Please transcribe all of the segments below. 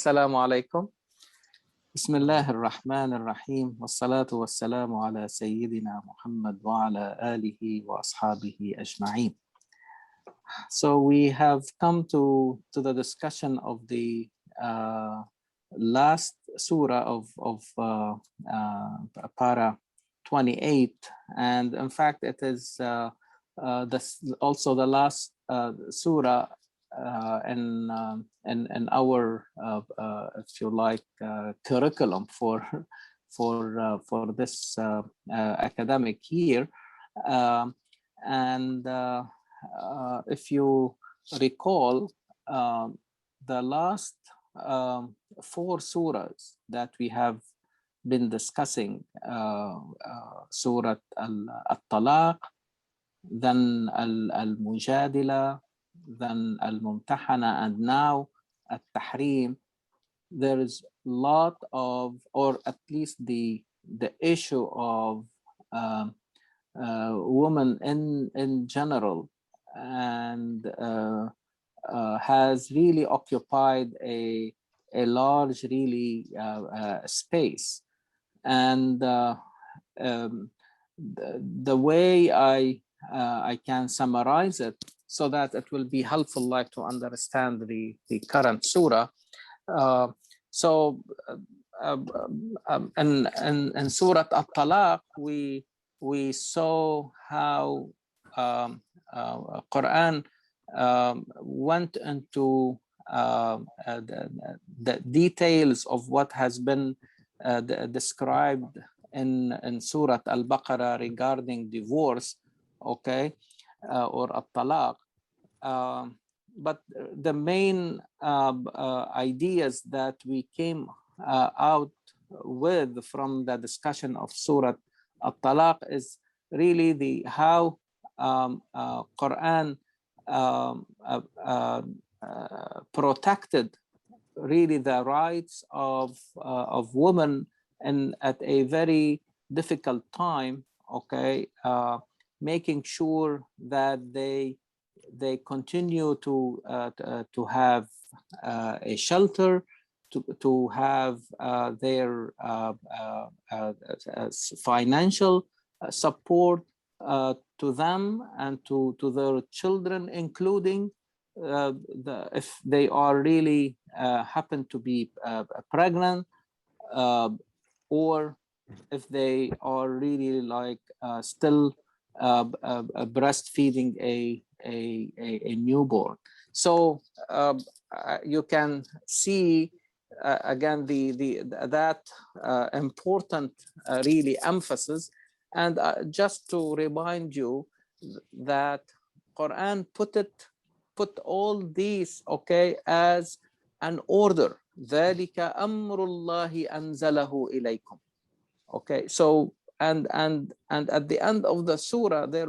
Assalamu alaikum. Bismillah ar-Rahman ar-Rahim. Wassalatu wassalamu ala Sayyidina Muhammad wa ala alihi wa ashabihi ajma'een. So we have come to the discussion of the last surah of para 28, and in fact it is also the last surah in our if you like curriculum for this academic year, and if you recall, the last 4 surahs that we have been discussing, Surah At-Talaq, then Al-Mujadila, then Al-Mumtahana, and now At-Tahreem. There is a lot of, or at least the issue of women in general, and has really occupied a large space. And the way I can summarize it so that it will be helpful, like to understand the current surah. So in Surah At-Talaq, we saw how Quran went into the details of what has been described in Surah Al-Baqarah regarding divorce, okay, or At-Talaq. But the main ideas that we came out with from the discussion of Surah At-Talaq is really how Quran protected really the rights of women at a very difficult time, okay, making sure that they continue to have a shelter, to have their financial support to them and to their children, including if they are really happen to be pregnant, or if they are really like still breastfeeding a newborn. So you can see again that important really emphasis. And just to remind you that Quran put all these, okay, as an order. ذَلِكَ أَمْرُ اللَّهِ أَنزَلَهُ إِلَيْكُمْ. Okay, so and at the end of the surah, there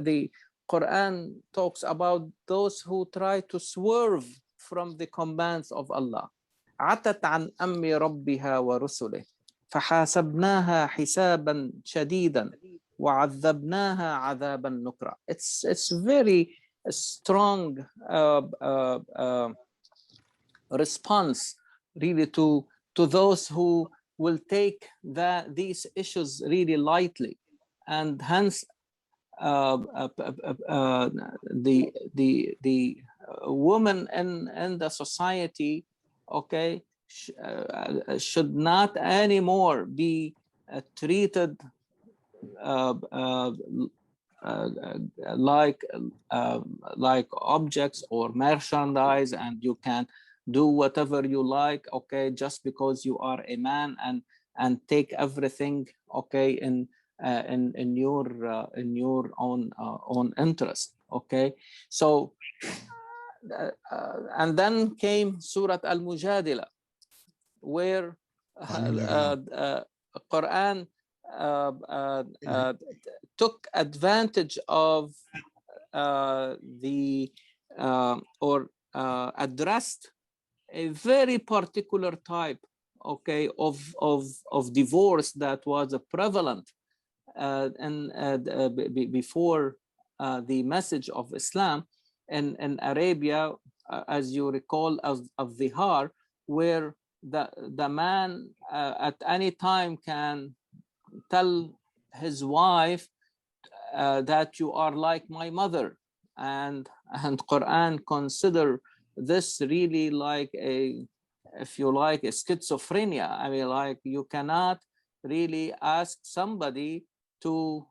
the Quran talks about those who try to swerve from the commands of Allah. عَتَتْ عَنْ أَمْرِ رَبِّهَا وَرُسُلِهِ فَحَاسَبْنَاهَا حِسَابًا شَدِيدًا وَعَذَّبْنَاهَا عَذَابًا نُكْرًا. It's very strong response really to those who will take these issues really lightly, and hence the woman in the society, okay, should not anymore be treated like objects or merchandise, and you can do whatever you like, okay, just because you are a man, and take everything, okay, in your own interest, okay. So and then came Surah Al-Mujadila, where Quran took advantage of addressed a very particular type, okay, of divorce that was prevalent before the message of Islam in Arabia, as you recall, of Zihar, where the man at any time can tell his wife that you are like my mother, and Quran consider this really like a, if you like, a schizophrenia. I mean, like, you cannot really ask somebody to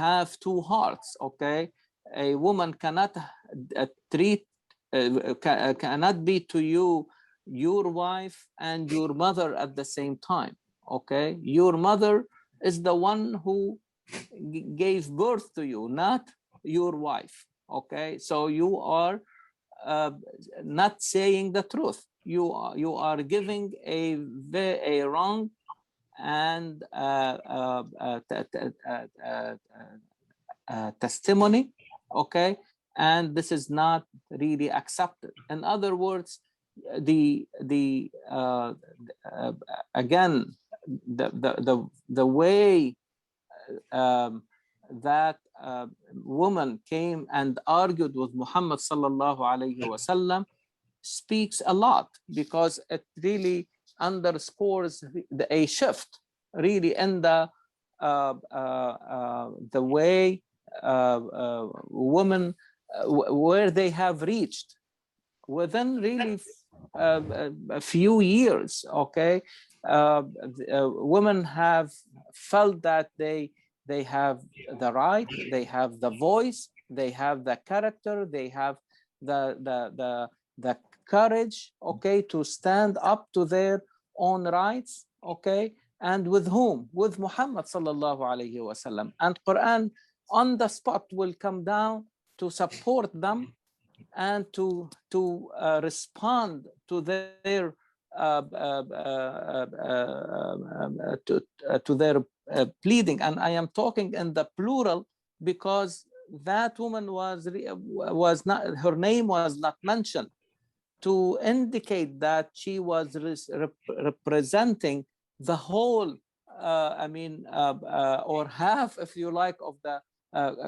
have two hearts. Okay, a woman cannot cannot be to you your wife and your mother at the same time. Okay, your mother is the one who gave birth to you, not your wife. Okay, so you are not saying the truth. You are giving a wrong and testimony. Okay, and this is not really accepted. In other words, again, the way that woman came and argued with Muhammad sallallahu alayhi wasallam speaks a lot, because it really underscores a shift really in the way women where they have reached within really a few years. Okay, women have felt that they have the right, they have the voice, they have the character, they have the courage, okay, to stand up to their own rights. Okay, and with whom? With Muhammad sallallahu alayhi wasallam. And Quran on the spot will come down to support them and to respond to their to their pleading. And I am talking in the plural because that woman was not, her name was not mentioned, to indicate that she was representing the whole, or half, if you like, of the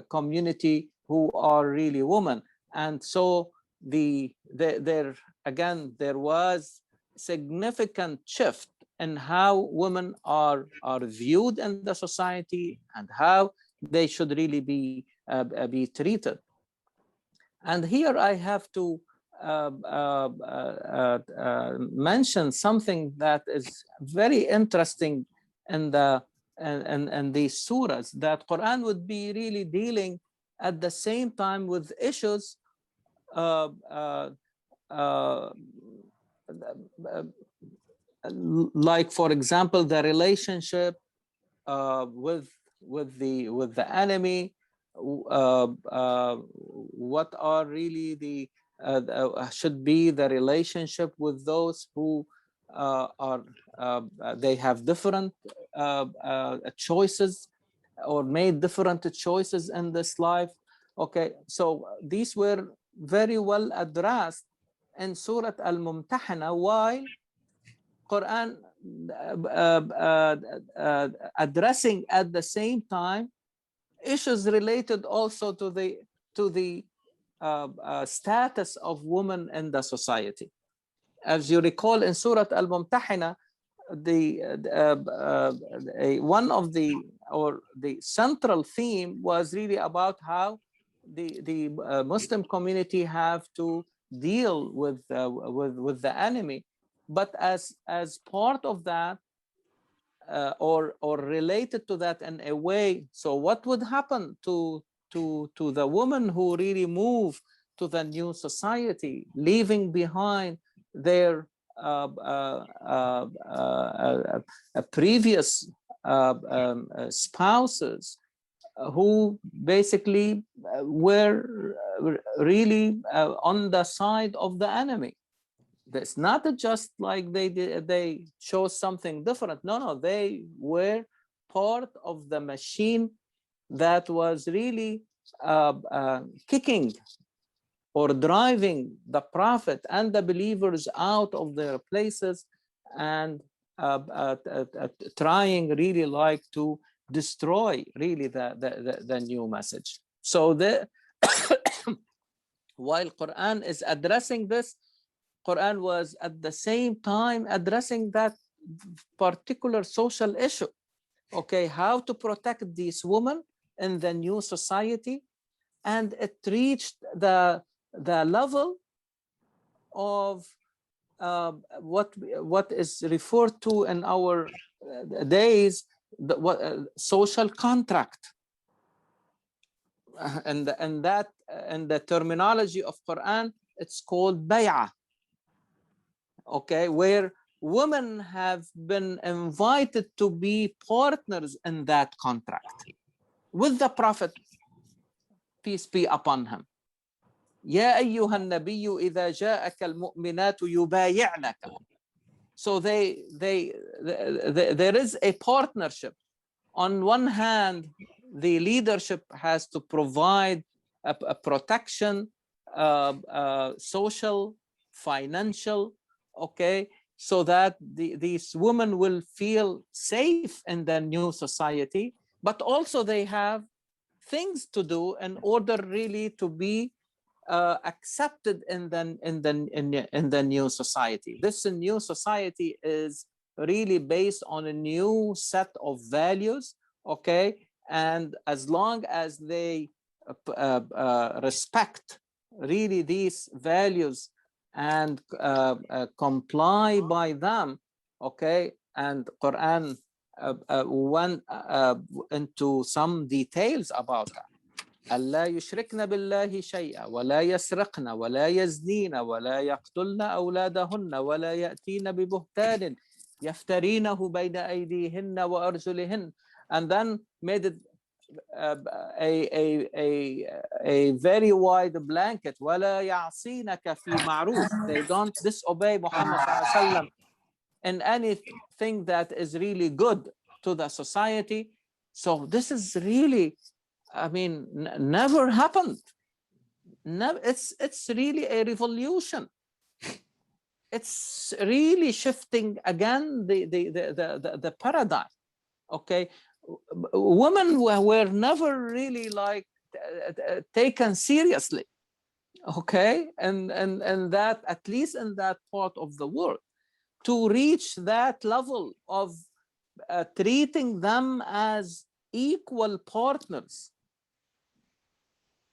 community who are really women. And so there again, there was significant shift in how women are viewed in the society and how they should really be treated. And here I have to mention something that is very interesting in these surahs, that Quran would be really dealing at the same time with issues like, for example, the relationship with the enemy. What are really the should be the relationship with those who are they have different choices or made different choices in this life. Okay, so these were very well addressed in Surah Al-Mumtahana, while Quran addressing at the same time issues related also to the status of women in the society. As you recall, in Surah Al-Mumtahina, one of the central theme was really about how the Muslim community have to deal with the enemy. But as part of that, or related to that in a way, so what would happen to the women who really move to the new society, leaving behind their previous spouses, who basically were really on the side of the enemy? It's not just like they chose something different. No, they were part of the machine that was really kicking or driving the Prophet and the believers out of their places, and trying really like to destroy really the new message. So while Quran is addressing this, Quran was at the same time addressing that particular social issue. Okay, how to protect these women in the new society, and it reached the level of what is referred to in our days, social contract, and that in the terminology of Quran, it's called bay'ah. Okay, where women have been invited to be partners in that contract with the Prophet, peace be upon him. يا أيها النبي إذا جاءك المؤمنات يبايعنك. So there is a partnership. On one hand, the leadership has to provide a protection, social, financial, okay, so that these women will feel safe in the new society, but also they have things to do in order really to be accepted in the new society. This new society is really based on a new set of values, okay? And as long as they respect really these values and comply by them, okay? And Quran went into some details about that. ألا يشركن بالله شيئا ولا يسرقن ولا يزنين ولا يقتلن أولادهن ولا يأتين ببهتان يفترينه بين أيديهن وأرجلهن, and then made it a very wide blanket. ولا يعصينك في معروف. They don't disobey Muhammad sallallahu alaihi wasallam in anything that is really good to the society. So this is really, I mean, never happened. It's really a revolution. It's really shifting again the paradigm. Okay, women were never really like taken seriously. Okay, and that, at least in that part of the world, to reach that level of treating them as equal partners.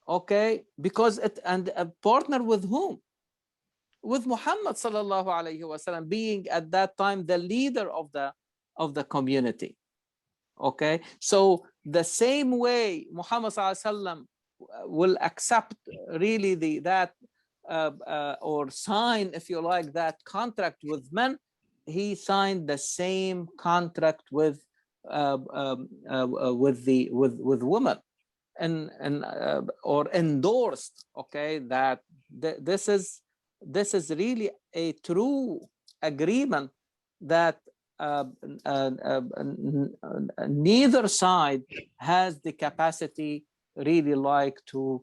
Okay, because and a partner with whom? With Muhammad sallallahu alaihi wasallam, being at that time the leader of the community. Okay, so the same way Muhammad sallallahu alaihi wasallam will accept really that or sign, if you like, that contract with men, he signed the same contract with women. And or endorsed, okay, that this is really a true agreement that neither side has the capacity really like to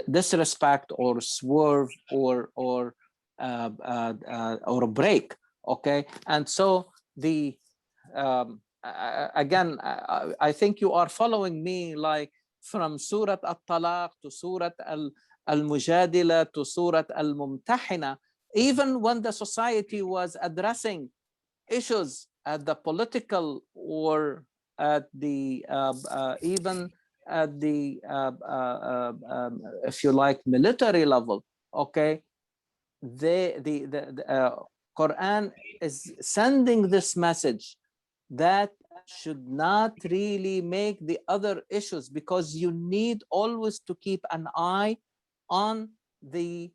disrespect or swerve or break. Okay, and so the again, I think you are following me, like from Surah At-Talaq to Surah Al-Mujadila to Surah Al-Mumtahina. Even when the society was addressing issues at the political or at the even at the if you like, military level, okay, the Quran is sending this message that should not really make the other issues, because you need always to keep an eye on the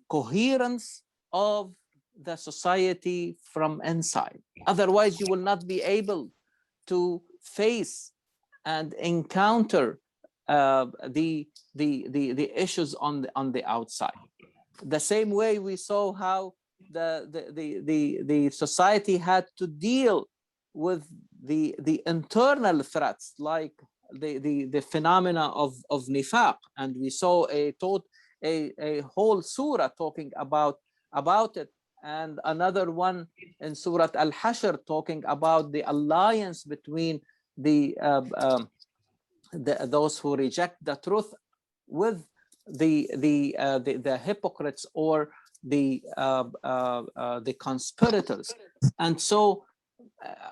coherence of the society from inside. Otherwise, you will not be able to face and encounter the issues on the outside. The same way we saw how the society had to deal with the internal threats, like the phenomena of nifaq, and we saw a whole surah talking about it, and another one in Surah Al-Hashr talking about the alliance between those who reject the truth with the hypocrites or the conspirators. And so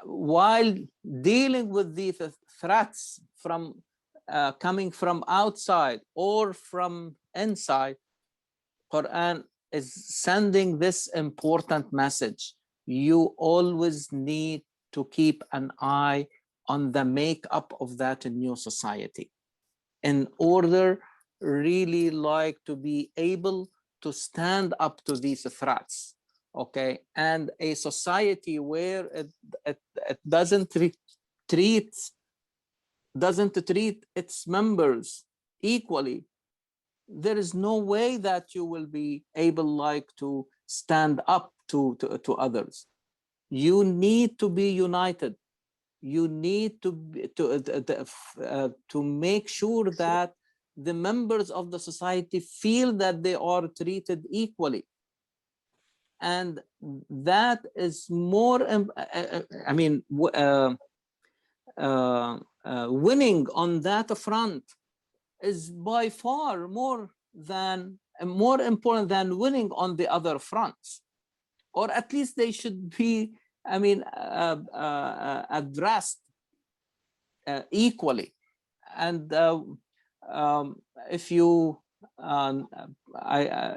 while dealing with the threats from coming from outside or from inside, Quran is sending this important message. You always need to keep an eye on the makeup of that new society in order really like to be able to stand up to these threats. Okay, and a society where it doesn't treat its members equally, there is no way that you will be able like to stand up to others. You need to be united. You need to make sure that the members of the society feel that they are treated equally. And that is more, I mean, winning on that front is by far more important than winning on the other fronts, or at least they should be, I mean, addressed equally. And if you,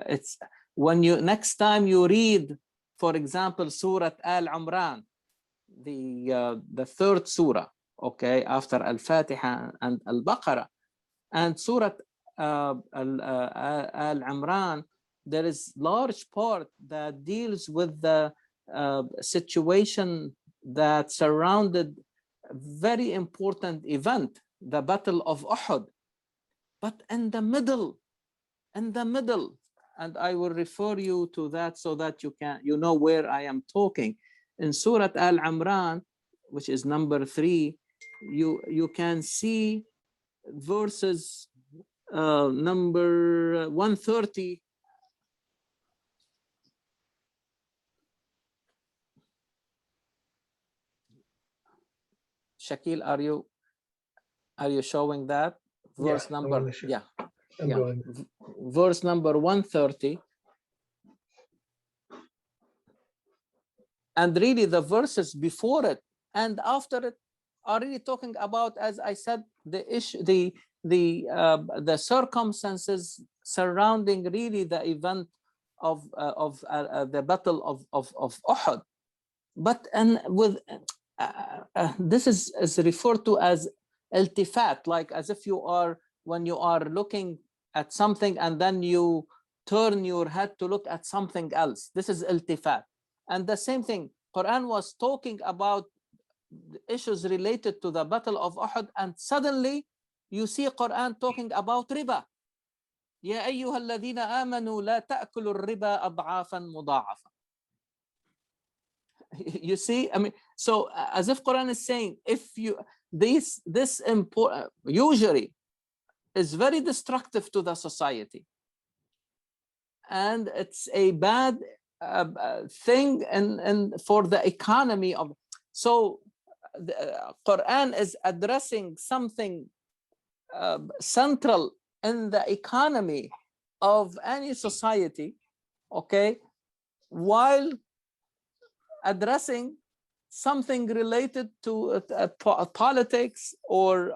it's when you next time you read, for example, Surah Al-Imran, the third surah, okay, after Al-Fatiha and Al-Baqarah, and Surah Al-Imran, there is large part that deals with the situation that surrounded a very important event, the Battle of Uhud. But in the middle, and I will refer you to that so that you know where I am talking. In Surah Al-Imran, which is number 3, you can see verses number 130. Shakil, are you showing that verse? Yeah, number? Yeah, going. Verse number 130. And really the verses before it and after it are really talking about, as I said, the issue, the circumstances surrounding really the event of the Battle of Uhud. But and with this is referred to as iltifat, like as if you are, when you are looking at something and then you turn your head to look at something else. This is iltifat. And the same thing, Quran was talking about issues related to the Battle of Uhud, and suddenly you see Quran talking about riba. يا أيها الذين آمنوا لا تأكلوا الربا أضعافا مضاعفة. You see, I mean, so as if Quran is saying, if you this important usury is very destructive to the society, and it's a bad thing and for the economy of. So the Quran is addressing something central in the economy of any society, okay, while addressing something related to politics or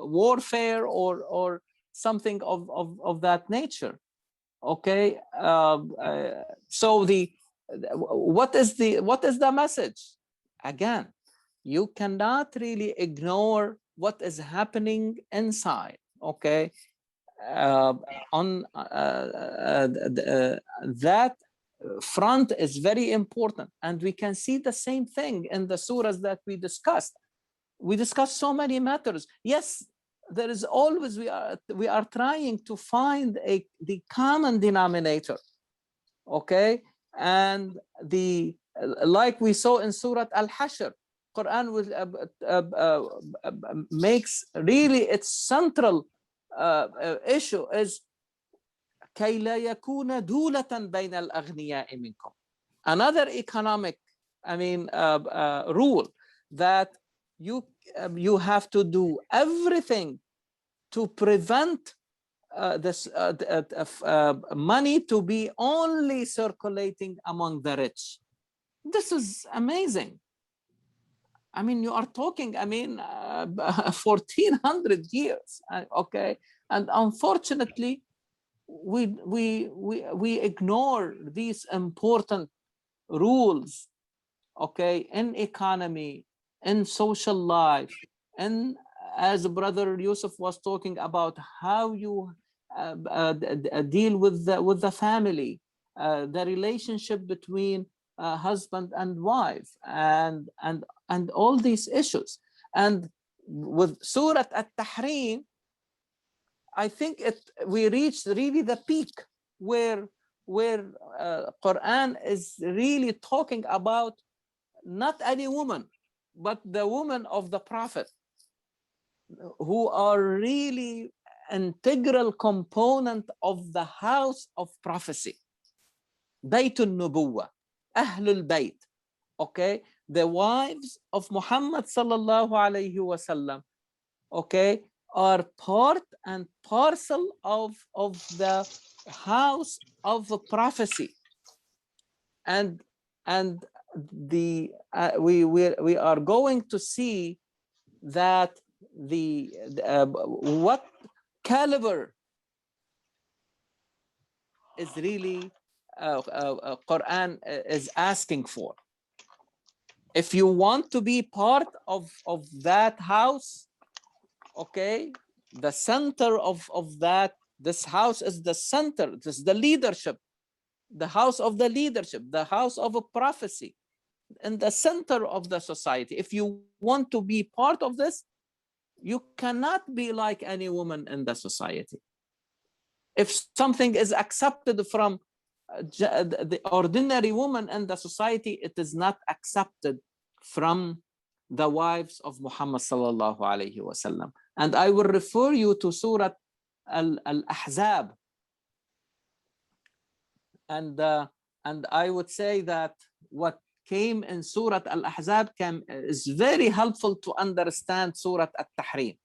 warfare or something of that nature. Okay, so what is the message? Again, you cannot really ignore what is happening inside. Okay, on that front is very important, and we can see the same thing in the surahs that we discussed. We discussed so many matters. Yes, there is always, we are trying to find the common denominator. Okay, and like we saw in Surah Al-Hashr, Quran makes really its central issue is كي لا يكون دولة بين الأغنياء منكم. Another economic, I mean, rule that you have to do everything to prevent money to be only circulating among the rich. This is amazing. I mean, you are talking, I mean, 1400 years, okay? And unfortunately, we ignore these important rules, okay, in economy, in social life, and as Brother Yusuf was talking about how you deal with the family, the relationship between husband and wife, and all these issues. And with Surah At-Tahreem, I think we reached really the peak where Quran is really talking about not any woman, but the women of the Prophet, who are really integral component of the house of prophecy. Bayt al-Nubuwah, Ahlul Bayt, okay? The wives of Muhammad sallallahu alayhi wasallam, okay, are part and parcel of the house of prophecy. And the we are going to see that what caliber is really Quran is asking for. If you want to be part of that house, okay, the center of that, this house is the center, this is the leadership, the house of the leadership, the house of a prophecy, in the center of the society. If you want to be part of this, you cannot be like any woman in the society. If something is accepted from the ordinary woman in the society, it is not accepted from the wives of Muhammad sallallahu alayhi wasallam. And I will refer you to Surah Al-Ahzab. And I would say that what came in Surah Al-Ahzab is very helpful to understand Surah At-Tahreem.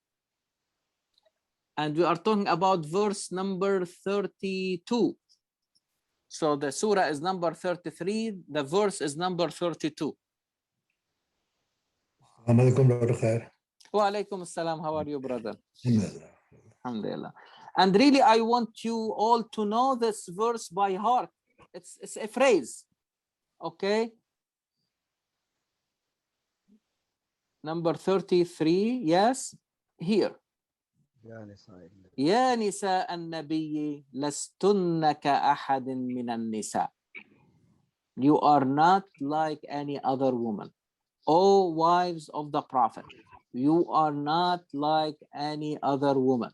And we are talking about verse number 32. So the surah is number 33, the verse is number 32. Alaikum, Brother Khayr. Wa alaikum assalam. How are you, brother? Alhamdulillah. And really, I want you all to know this verse by heart. It's a phrase, okay? Number 33, yes, here. يا نساء النبي لستن كأحد من النساء. You are not like any other woman. O wives of the Prophet, you are not like any other woman.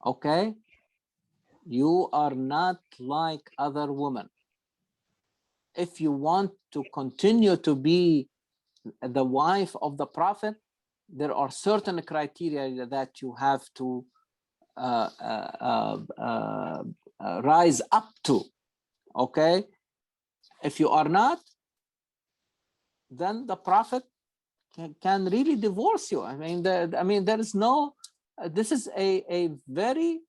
Okay? You are not like other women. If you want to continue to be the wife of the Prophet, there are certain criteria that you have to rise up to, okay? If you are not, then the Prophet can really divorce you. I mean, there is no, this is a very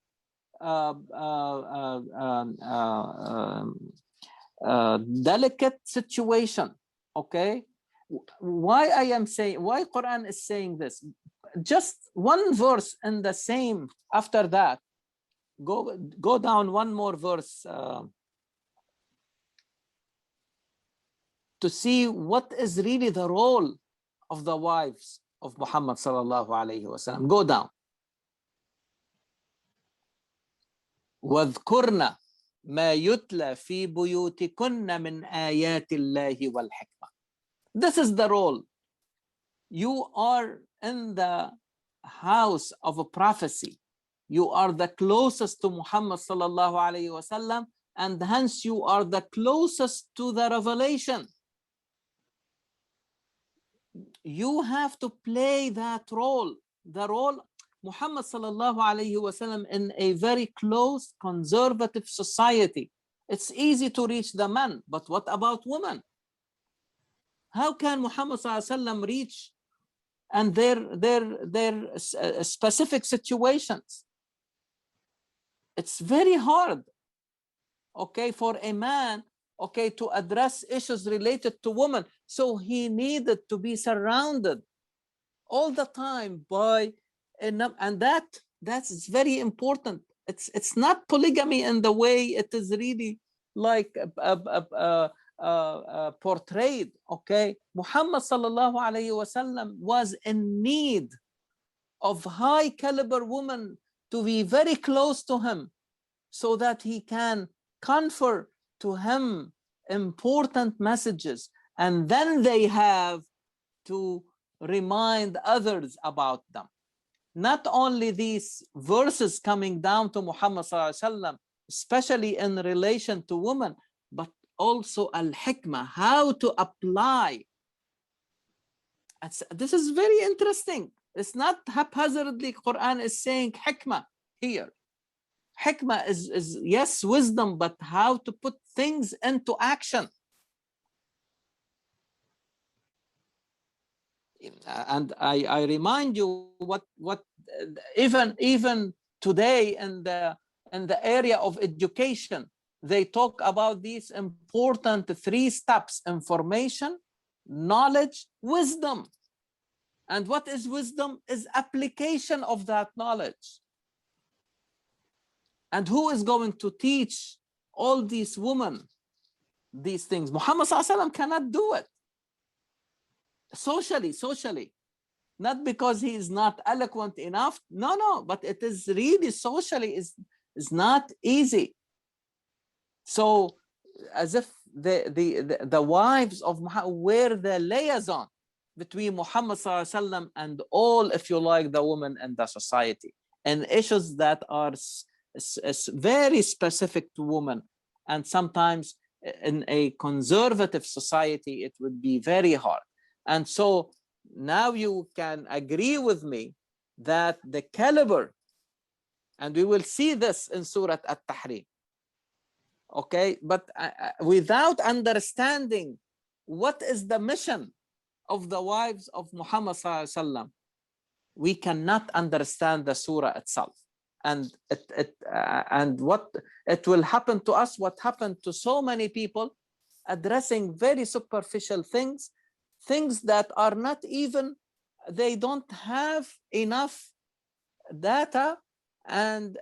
delicate situation, okay? Why Quran is saying this? Just one verse in the same, after that, go down one more verse to see what is really the role of the wives of Muhammad sallallahu alayhi wasallam. Go down. وَاذْكُرْنَ مَا يُتْلَى فِي بُيُوتِكُنَّ مِنْ آيَاتِ اللَّهِ وَالْحِكْمَةِ. This is the role. You are in the house of a prophecy. You are the closest to Muhammad sallallahu alayhi wasallam, and hence you are the closest to the revelation. You have to play that role, the role Muhammad sallallahu alayhi wasallam in a very close conservative society. It's easy to reach the men, but what about women? How can Muhammad sallallahu alayhi wasallam reach and their specific situations. It's very hard, okay, for a man, okay, to address issues related to women. So he needed to be surrounded all the time by enough, and that's very important. It's not polygamy in the way it is really like portrayed. Okay, Muhammad sallallahu alaihi wasallam was in need of high caliber women to be very close to him, so that he can confer to him important messages, and then they have to remind others about them. Not only these verses coming down to Muhammad sallallahu alaihi wasallam, especially in relation to women, but also al-hikmah, how to apply. This is very interesting. It's not haphazardly Quran is saying hikmah here. Hikmah is yes, wisdom, but how to put things into action. And I remind you what even today in the area of education, they talk about these important 3 steps: information, knowledge, wisdom. And what is wisdom? Is application of that knowledge. And who is going to teach all these women these things? Muhammad sallallahu alaihi wasallam cannot do it socially, not because he is not eloquent enough. No, but it is really socially is not easy. So as if the wives of Muhammad were the liaison between Muhammad sallallahu alaihi wasallam and all, if you like, the women in the society, and issues that are very specific to women. And sometimes in a conservative society, it would be very hard. And so now you can agree with me that the caliber, and we will see this in Surah At-Tahreem, okay, but without understanding what is the mission of the wives of Muhammad sallallahu alaihi wasallam, we cannot understand the surah itself. And and what it will happen to us, what happened to so many people, addressing very superficial things that are not even, they don't have enough data and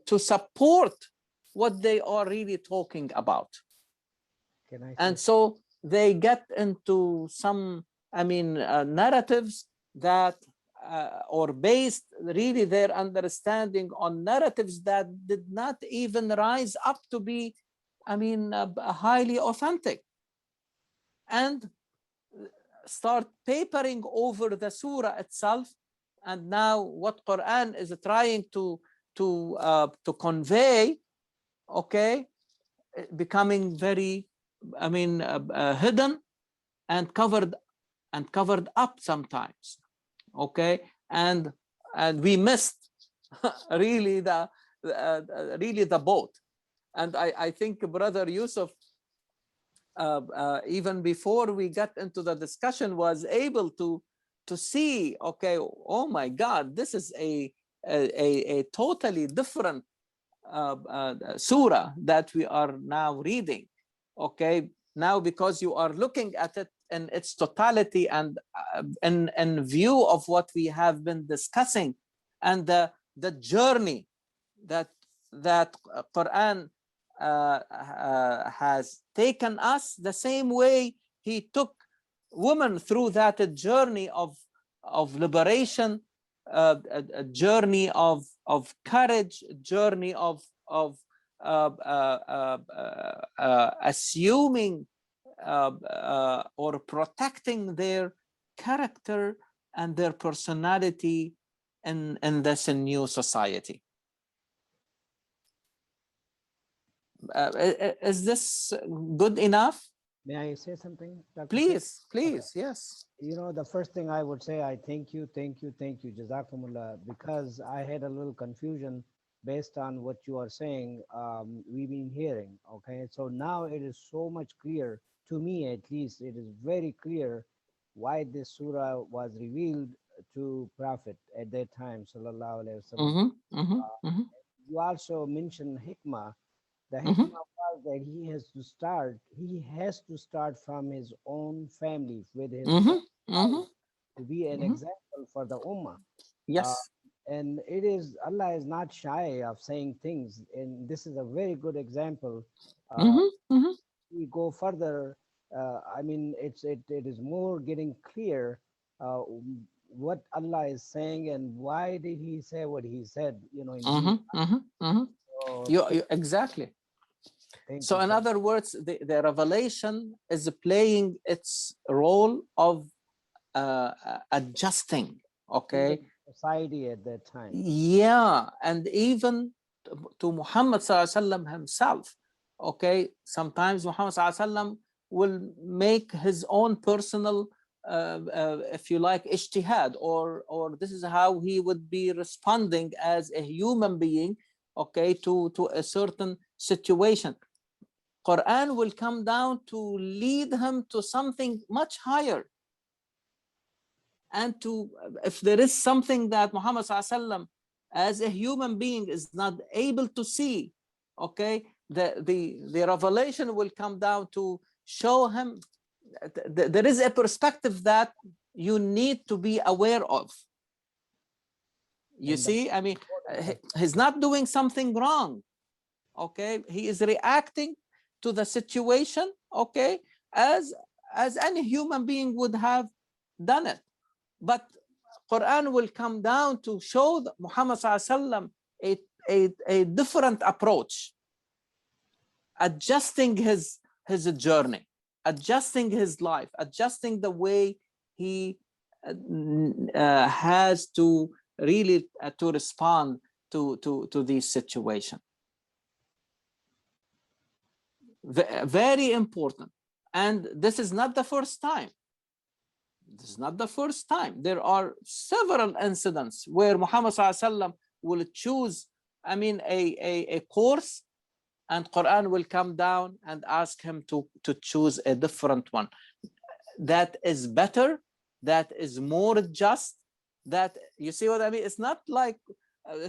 to support what they are really talking about. And so they get into some, narratives that or based really their understanding on narratives that did not even rise up to be, highly authentic, and start papering over the surah itself. And now what Quran is trying to convey, okay, becoming very, hidden and covered up sometimes, okay, and we missed really the boat. And I think Brother Yusuf, even before we got into the discussion, was able to see, okay, oh my God, this is a totally different surah that we are now reading, okay, now, because you are looking at it in its totality and in view of what we have been discussing, and the journey that Quran has taken us, the same way he took women through that journey of liberation, a journey of courage, a journey of assuming or protecting their character and their personality in this new society. Is this good enough? May I say something, Dr. Please, please, yes. You know, the first thing I would say, I thank you, Jazakumullah, because I had a little confusion based on what you are saying. We've been hearing, okay? So now it is so much clear, to me at least, it is very clear why this surah was revealed to Prophet at that time, sallallahu alaihi wasallam. Mm-hmm. Mm-hmm. Uh, Mm-hmm. you also mentioned hikmah. The Mm-hmm. hikmah was that he has to start from his own family, with his Mm-hmm. own Mm-hmm. house, to be an Mm-hmm. example for the ummah. Uh, Yes. and it is, Allah is not shy of saying things, and this is a very good example. Uh, Mm-hmm. Mm-hmm. we go further. I mean, it is more getting clear uh, what Allah is saying and why did He say what He said. In these. Mm-hmm. Mm-hmm. Mm-hmm. So You exactly. thank So you in so other words, the revelation is playing its role of adjusting. to the Okay. society at that time. Yeah, and even to Muhammad Sallallahu Alaihi Wasallam himself. Okay, sometimes Muhammad Sallallahu Alaihi Wasallam will make his own personal, if you like, ijtihad, or this is how he would be responding as a human being, okay, to a certain situation. Quran will come down to lead him to something much higher, and to, if there is something that Muhammad Sallallahu Alaihi Wasallam as a human being is not able to see, okay, the revelation will come down to show him there is a perspective that you need to be aware of. You And the see, I mean, importance he's not doing something wrong. Okay, he is reacting to the situation, okay, as any human being would have done it. But Quran will come down to show Muhammad Sallallahu Alaihi Wasallam a different approach, adjusting his journey, adjusting his life, adjusting the way he has to really to respond to this situation. Very important. And this is not the first time. This is not the first time. There are several incidents where Muhammad Sallallahu Alaihi Wasallam will choose, I mean, a course, and Quran will come down and ask him to choose a different one that is better, that is more just, that, you see what I mean? It's not like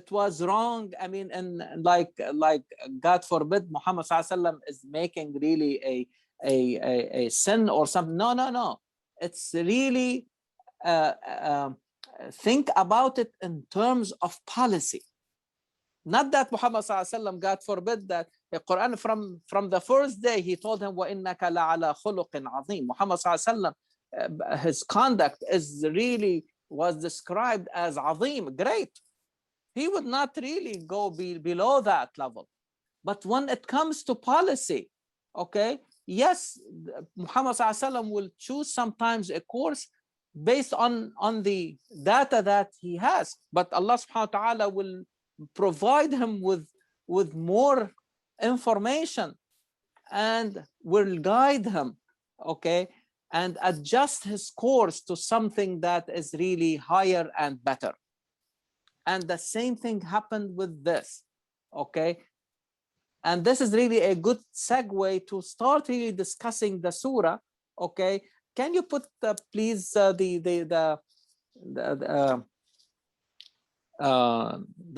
it was wrong. I mean, and like God forbid, Muhammad Sallallahu Alaihi Wasallam is making really a sin or something. No, no, no. It's really uh, uh, think about it in terms of policy. Not that Muhammad Sallallahu Alaihi Wasallam, God forbid, that the Quran from the first day he told him وَإِنَّكَ لَعَلَى خُلُقٍ عَظِيمٍ. Muhammad Sallallahu Alaihi Wasallam, his conduct is really was described as azim, great. He would not really go below that level. But when it comes to policy, okay, yes, Muhammad Sallallahu Alaihi Wasallam will choose sometimes a course based on the data that he has, but Allah subhanahu wa ta'ala will provide him with more information and will guide him, okay, and adjust his course to something that is really higher and better. And the same thing happened with this, okay. And this is really a good segue to start really discussing the surah, okay. Can you put please the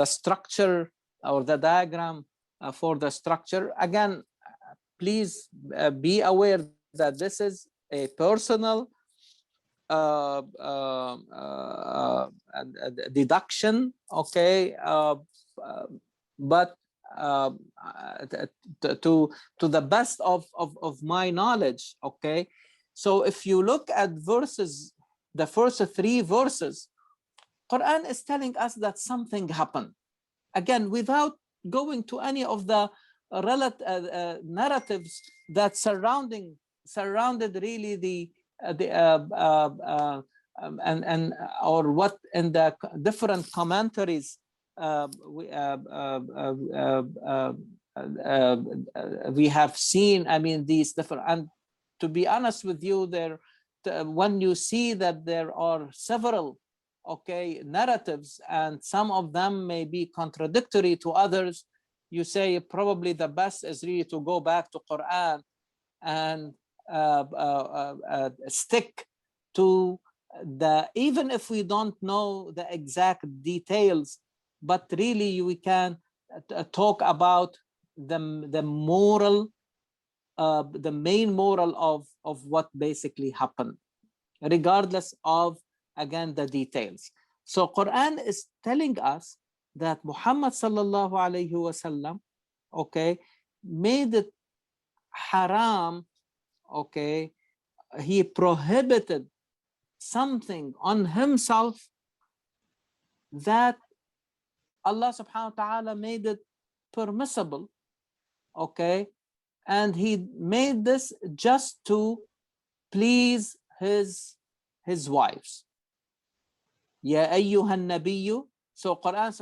structure or the diagram for the structure again? Please be aware that this is a personal deduction, okay, but uh, to the best of my knowledge, okay. So if you look at verses, the first three verses, Quran is telling us that something happened, again, without going to any of the narratives that surrounded really the and or what in the different commentaries we have seen. I mean, these different, and to be honest with you, there when you see that there are several, okay, narratives, and some of them may be contradictory to others, you say probably the best is really to go back to Quran and stick to even if we don't know the exact details, but really we can talk about the moral, the main moral of what basically happened, regardless of, again, the details. So Quran is telling us that Muhammad sallallahu alayhi wasallam, okay, made it haram, okay, he prohibited something on himself that Allah subhanahu wa ta'ala made it permissible, okay, and he made this just to please his wives. Ya ayyuhan nabiyyu. So Quran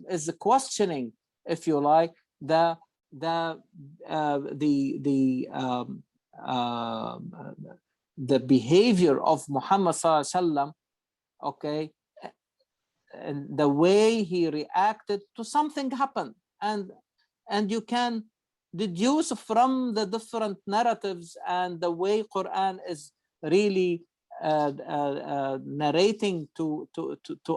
is questioning, if you like, the behavior of Muhammad sallallahu alaihi wasallam, okay, and the way he reacted to something happened, and you can deduce from the different narratives and the way Quran is really narrating to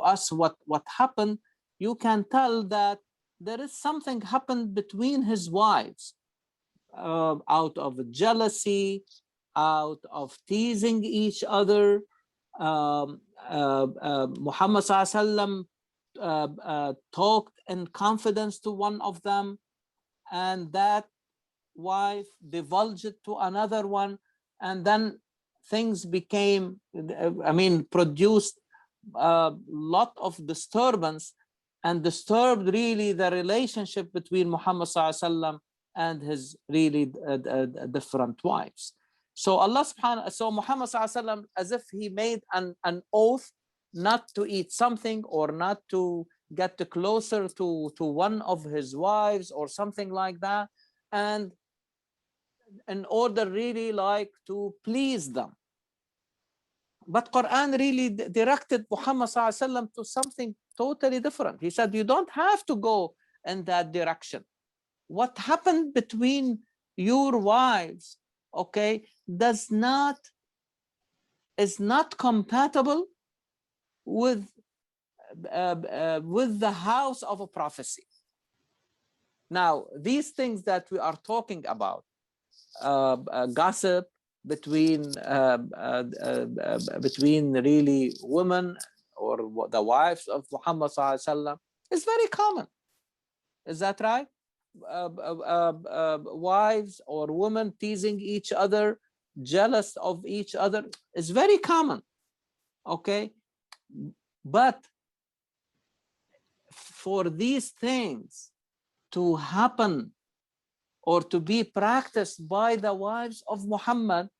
us what happened. You can tell that there is something happened between his wives, out of jealousy, out of teasing each other. Muhammad sallallahu alaihi wasallam talked in confidence to one of them, and that wife divulged it to another one, and then things became, produced a lot of disturbance, and disturbed really the relationship between Muhammad sallallahu alaihi wasallam and his really different wives. So Muhammad sallallahu alaihi wasallam, as if he made an oath not to eat something or not to get closer to one of his wives or something like that, and in order really like to please them. But Quran really directed Muhammad sallallahu alaihi wasallam to something totally different. He said, you don't have to go in that direction. What happened between your wives, okay, is not compatible with the house of a prophecy. Now, these things that we are talking about, gossip between really women or the wives of Muhammad sallallahu alaihi wasallam, is very common. Is that right? Wives or women teasing each other, jealous of each other, is very common. Okay, but for these things to happen or to be practiced by the wives of Muhammad,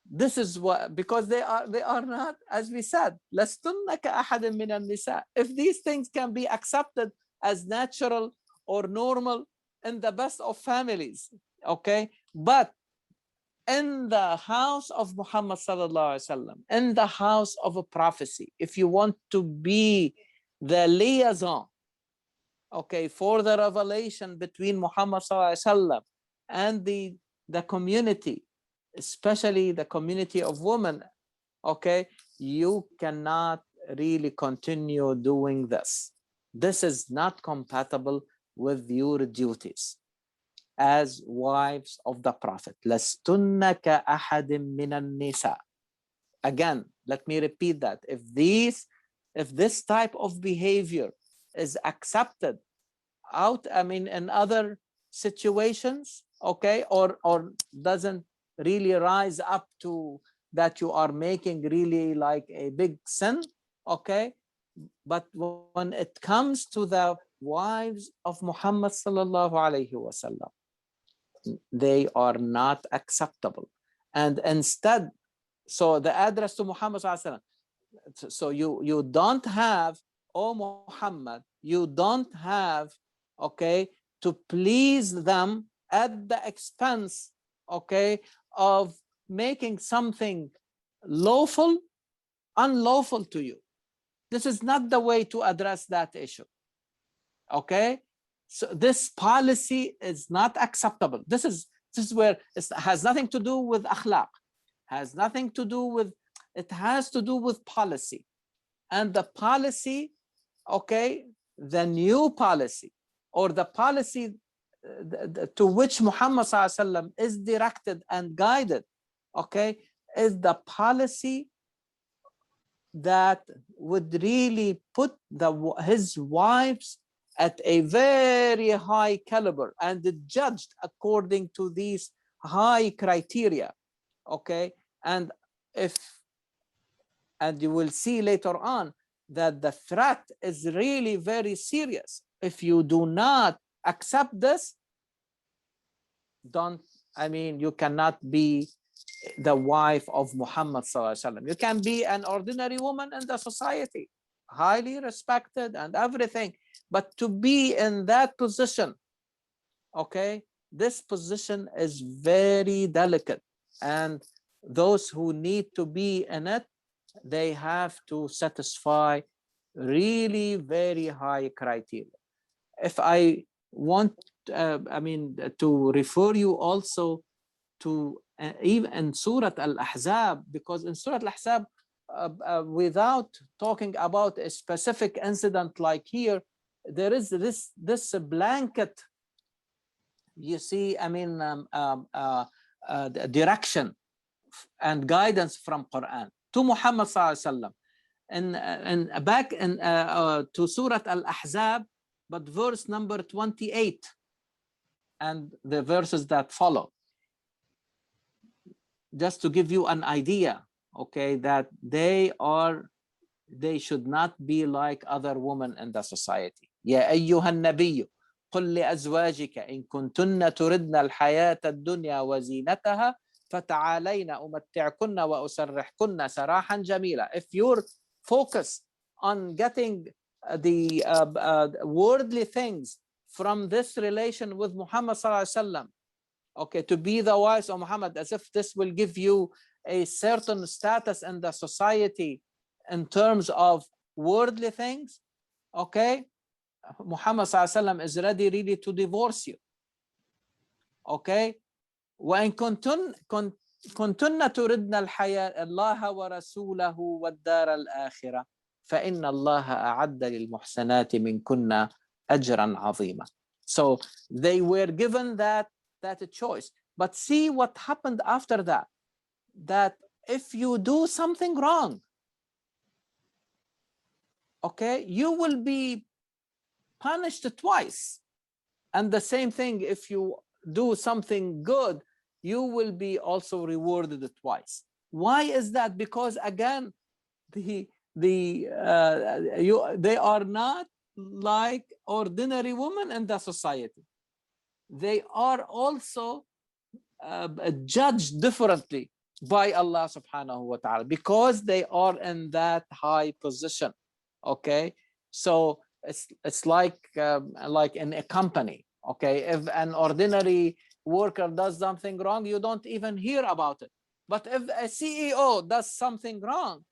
this is what, because they are not, as we said, لَسْتُنَّ كَأَحَدٍ مِّنَ النِّسَاءِ. If these things can be accepted as natural or normal in the best of families, okay, but in the house of Muhammad sallallahu alaihi wasallam, in the house of a prophecy, if you want to be the liaison, okay, for the revelation between Muhammad sallallahu alaihi wasallam and the community, especially the community of women, okay, you cannot really continue doing this. This is not compatible with your duties as wives of the Prophet. لَسْتُنَّ كَأَحَدٍ مِّنَ النِّسَاءِ. Again, let me repeat that. If this type of behavior is accepted in other situations, okay, or doesn't really rise up to that you are making really like a big sin, okay, but when it comes to the wives of Muhammad sallallahu alaihi wasallam, they are not acceptable. And instead, so the address to Muhammad sallallahu alaihi wasallam, so you don't have, oh Muhammad, you don't have, okay, to please them at the expense, okay, of making something lawful unlawful to you. This is not the way to address that issue. Okay, so this policy is not acceptable. This is where it has nothing to do with akhlaq. Has nothing to do with, it has to do with policy. And the policy, okay, the new policy, or the policy to which Muhammad ﷺ is directed and guided, okay, is the policy that would really put his wives at a very high caliber and judged according to these high criteria, okay? And you will see later on that the threat is really very serious. If you do not accept this, you cannot be the wife of Muhammad ﷺ. You can be an ordinary woman in the society, highly respected and everything, but to be in that position, okay, this position is very delicate, and those who need to be in it, they have to satisfy really very high criteria. If I want, to refer you also to even in Surah Al-Ahzab, because in Surah Al-Ahzab, without talking about a specific incident like here, there is this blanket, you see, direction and guidance from Quran to Muhammad sallallahu alaihi wasallam, and back in to Surah Al-Ahzab, but verse number 28 and the verses that follow, just to give you an idea, okay, that they should not be like other women in the society. يا أيها النبي قل لأزواجك إن كنتن تردن الحياة الدنيا وزينتها فتعالين أمتعكن وأسرحكن سراحا جميلا. If you're focused on getting the worldly things from this relation with Muhammad sallallahu alaihi wasallam, okay, to be the wives of Muhammad, as if this will give you a certain status in the society in terms of worldly things, okay, Muhammad sallallahu alaihi wasallam is ready really to divorce you, okay. وإن كنتن تردن الحياة الله ورسوله والدار الآخرة فإن الله أعد للمحسنات منكن أجرا عظيما. So they were given that choice, but see what happened after that, that if you do something wrong, okay, you will be punished twice, and the same thing, if you do something good, you will be also rewarded twice. Why is that? Because again, they are not like ordinary women in the society. They are also judged differently by Allah subhanahu wa ta'ala because they are in that high position, okay. So it's like in a company, okay, if an ordinary worker does something wrong, you don't even hear about it, but if a CEO does something wrong,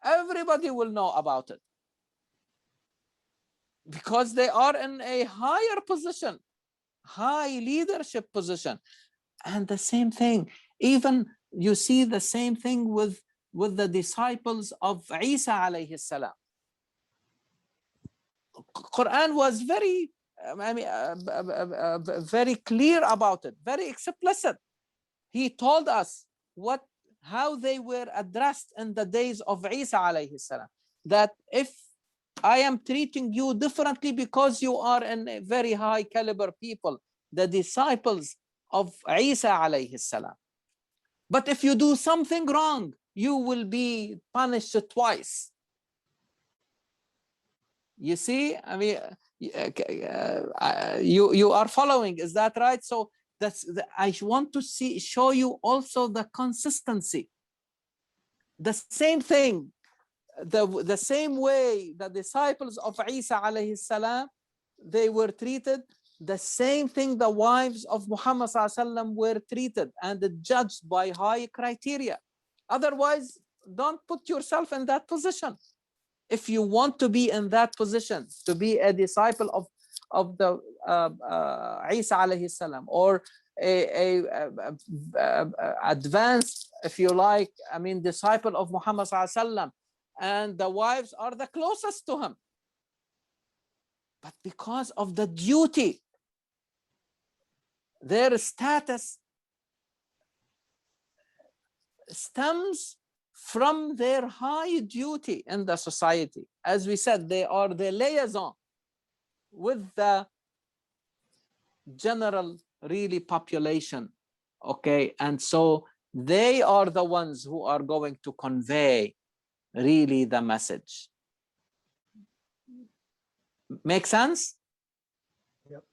everybody will know about it because they are in a higher position, high leadership position. And the same thing, even you see the same thing with the disciples of Isa alayhi salam. Quran was very very clear about it, very explicit. He told us how they were addressed in the days of Isa alayhi salam, that if I am treating you differently because you are in a very high caliber people, the disciples of Isa alayhi salam. But if you do something wrong, you will be punished twice. You see, you are following, is that right? So I want to show you also the consistency. The same thing, the same way the disciples of Isa alayhi salam, they were treated, the same thing the wives of Muhammad sallallahu alaihi wasallam were treated and judged by high criteria. Otherwise, don't put yourself in that position. If you want to be in that position, to be a disciple of the Isa alayhi salam, or advanced, if you like, I mean, disciple of Muhammad sallallahu alaihi wasallam, and the wives are the closest to him. But because of the duty, their status stems from their high duty in the society. As we said, they are the liaison with the general really population, okay? And so they are the ones who are going to convey really the message. Make sense? Yep.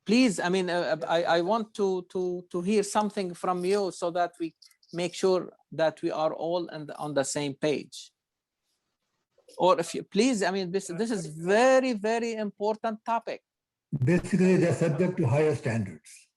Please, I mean, I want to hear something from you so that we make sure that we are all on the same page. Or if you please, I mean, this is very, very important topic. Basically, they're subject to higher standards.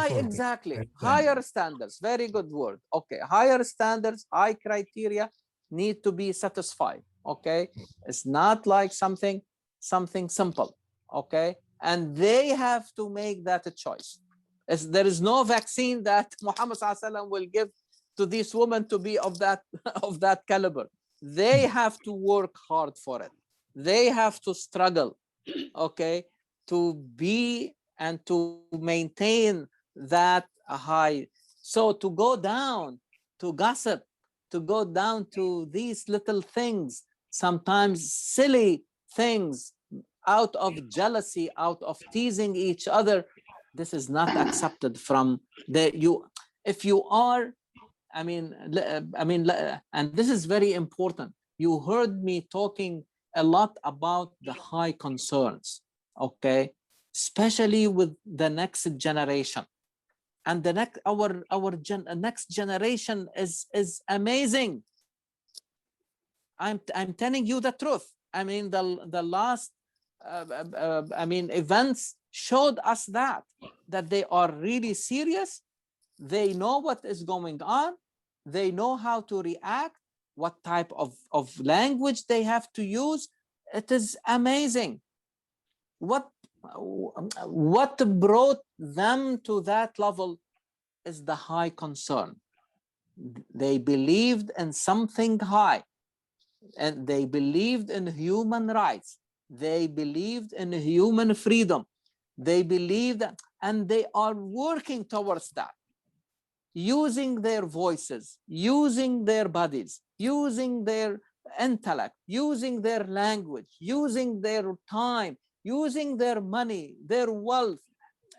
Exactly. Higher standards. Very good word. Okay. Higher standards, high criteria need to be satisfied. Okay. It's not like something simple. Okay. And they have to make that a choice. There is no vaccine that Muhammad sallallahu alaihi wasallam will give to these women to be of that of that caliber. They have to work hard for it. They have to struggle, okay, to be and to maintain that high. So to go down to gossip, to go down to these little things, sometimes silly things, out of jealousy, out of teasing each other, this is not accepted from if you are, I mean, and this is very important. You heard me talking a lot about the high concerns, okay, especially with the next generation. And the next, next generation is amazing. I'm telling you the truth. I mean, the last, events showed us that they are really serious. They know what is going on. They know how to react, what type of language they have to use. It is amazing. What brought them to that level is the high concern. They believed in something high, and they believed in human rights. They believed in human freedom. They believed that, and they are working towards that, using their voices, using their bodies, using their intellect, using their language, using their time, using their money, their wealth,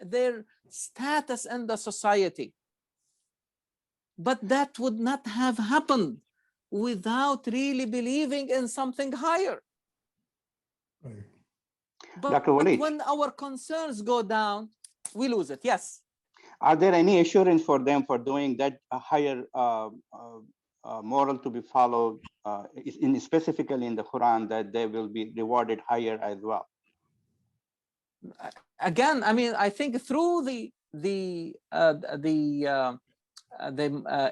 their status in the society. But that would not have happened without really believing in something higher. Right. But when our concerns go down, we lose it. Yes. Are there any assurance for them for doing that higher moral to be followed, specifically in the Quran, that they will be rewarded higher as well? Again, I mean, I think through the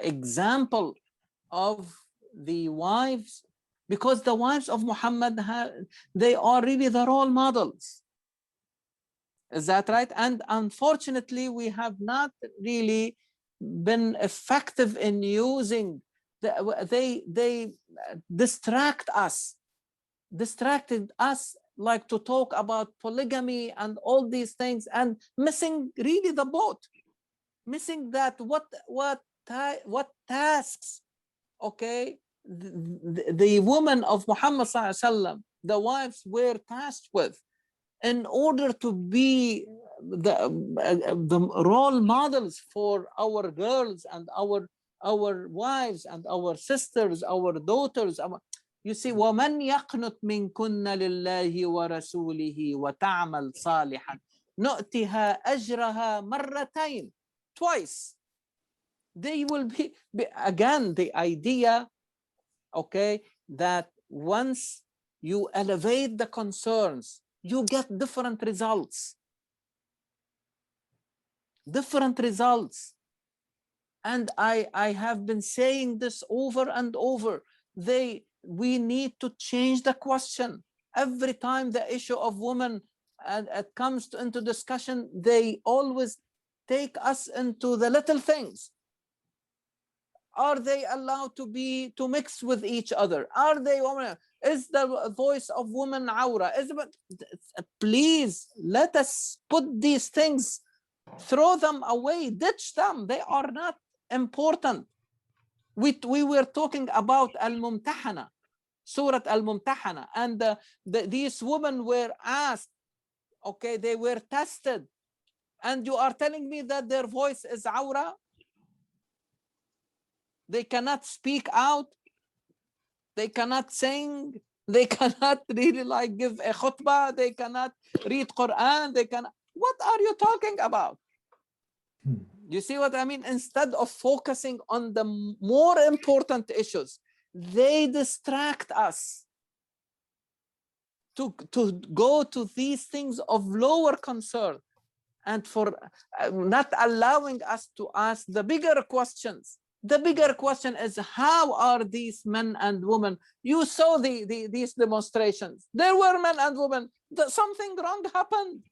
example of the wives, because the wives of Muhammad, they are really the role models. Is that right? And unfortunately, we have not really been effective in using they distracted us, like to talk about polygamy and all these things, and missing really the boat, missing that what tasks, okay, the women of Muhammad sallallahu alaihi wasallam, the wives, were tasked with, in order to be the role models for our girls and our wives and our sisters, our daughters. You see, وَمَنْ يَقْنُتْ مِنْكُنَّ لِلَّهِ وَرَسُولِهِ وَتَعْمَلْ صَالِحًا نُؤْتِهَا أَجْرَهَا مَرَّتَيْنِ, twice. They will be again, the idea, okay, that once you elevate the concerns, you get different results. Different results. And I have been saying this over and over. We need to change the question. Every time the issue of women and it comes into discussion, they always take us into the little things. Are they allowed to mix with each other? Are they women? Is the voice of woman awra? Please let us put these things, throw them away, ditch them. They are not important. We were talking about Al-Mumtahana, Surah Al-Mumtahana, and these women were asked, okay, they were tested, and you are telling me that their voice is awra? They cannot speak out, they cannot sing, they cannot really like give a khutbah, they cannot read Quran, they cannot. What are you talking about? You see what I mean? Instead of focusing on the more important issues, they distract us to go to these things of lower concern, and for not allowing us to ask the bigger questions. The bigger question is, how are these men and women? You saw these demonstrations. There were men and women. Something wrong happened.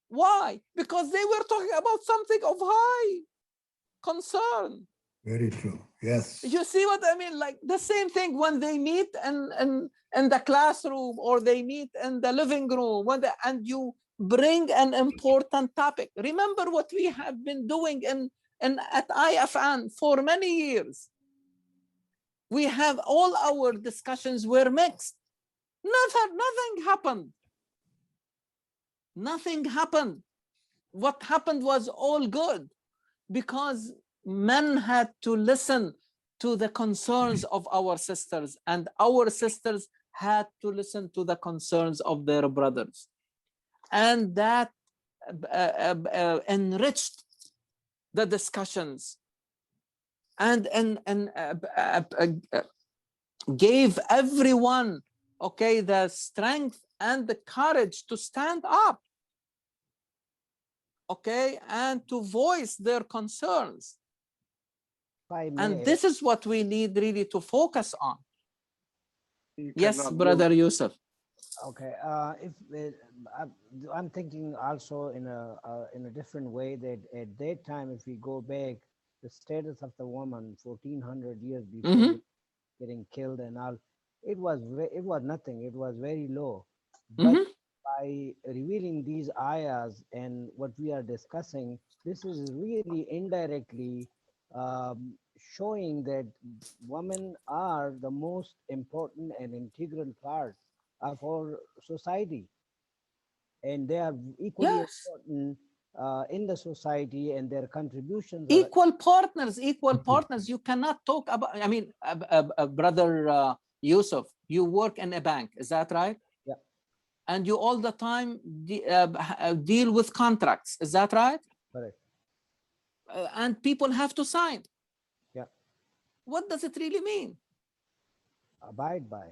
Why? Because they were talking about something of high concern. Very true. Yes. You see what I mean? Like the same thing when they meet in the classroom, or they meet in the living room, and you bring an important topic. Remember what we have been doing at IFN for many years. We have all our discussions were mixed. Nothing happened. Nothing happened. What happened was all good, because men had to listen to the concerns of our sisters, and our sisters had to listen to the concerns of their brothers. And that enriched the discussions, and gave everyone, okay, the strength and the courage to stand up, okay, and to voice their concerns. And this is what we need really to focus on. Yes, Brother Yusuf. Okay, I'm thinking also in a different way, that at that time, if we go back, the status of the woman 1400 years before getting killed and all, it was nothing. It was very low. But by revealing these ayahs and what we are discussing, this is really indirectly showing that women are the most important and integral part of our society, and they are equally important in the society, and their contributions are equal partners. You cannot talk about, I mean, Brother Yusuf, you work in a bank, is that right? Yeah. And you all the time deal with contracts, is that right? correct. And people have to sign. Yeah. What does it really mean? Abide by.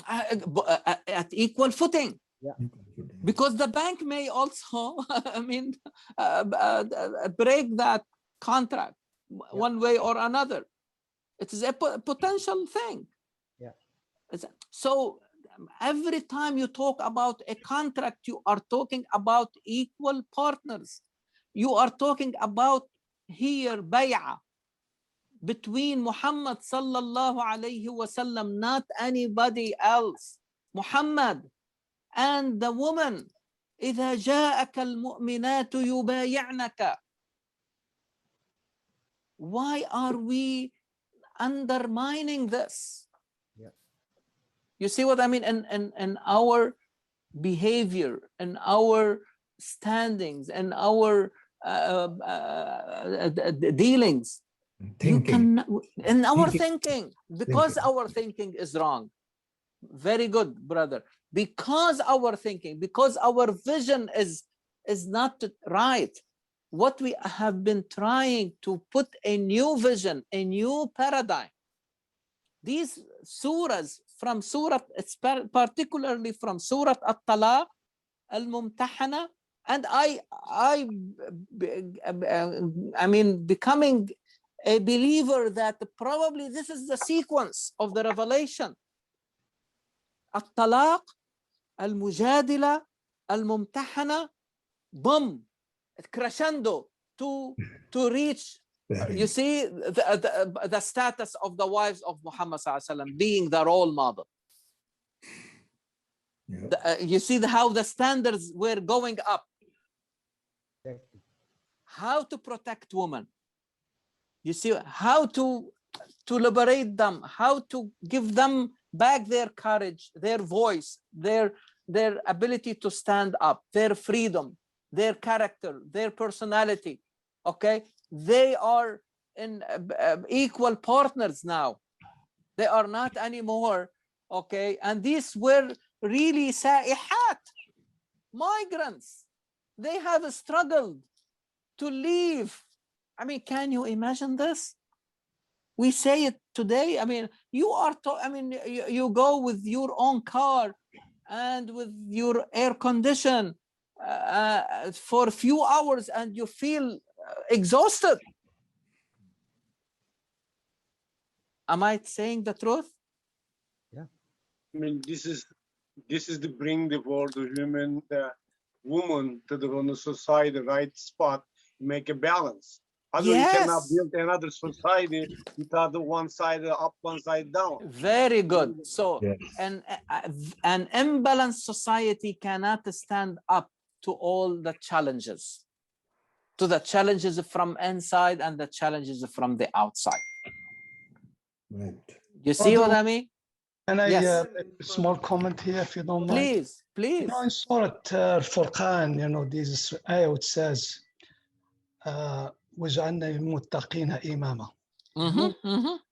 At equal footing. Yeah. Because the bank may also, I mean, break that contract one way or another. It is a potential thing. Yeah. So every time you talk about a contract, you are talking about equal partners. You are talking about here bay'ah between Muhammad sallallahu alayhi wasallam, not anybody else. Muhammad and the woman. إذا جاءك المؤمنات يبايعنك. Why are we undermining this? Yeah. You see what I mean? And our behavior, and our standings, and our dealings, Thinking. in our thinking, because our thinking is wrong. Very good, brother. Because our thinking, because our vision is not right. What we have been trying to put a new vision, a new paradigm. These surahs from Surah, particularly from Surah At-Talaq, Al-Mumtahana, and I mean, becoming a believer that probably this is the sequence of the revelation. At-Talaq, Al-Mujadila, Al-Mumtahana, boom, crescendo. to reach. You see the status of the wives of Muhammad ﷺ being the role model. Yeah. You see how the standards were going up. How to protect women. You see how to liberate them, how to give them back their courage, their voice, their ability to stand up, their freedom, their character, their personality. Okay, they are in equal partners now. They are not anymore. Okay, and these were really sa'ihat, migrants. They have struggled to leave. I mean, can you imagine this? We say it today. I mean, you go with your own car and with your air condition for a few hours and you feel exhausted. Am I saying the truth? Yeah. I mean, this is to bring the world, the woman to the society, right spot, make a balance. Otherwise, you cannot build another society without the one side up, one side down. Very good. So, Yes. an imbalanced society cannot stand up to all the challenges, to the challenges from inside and the challenges from the outside. Right. You see what I mean? Can I Yes. make a small comment here, if you don't mind? Please, please. You know, in Surah Al-Furqan, you know, this ayah, it says, وَجَعَلْنَا لِلْمُتَّقِينَ إِمَامًا.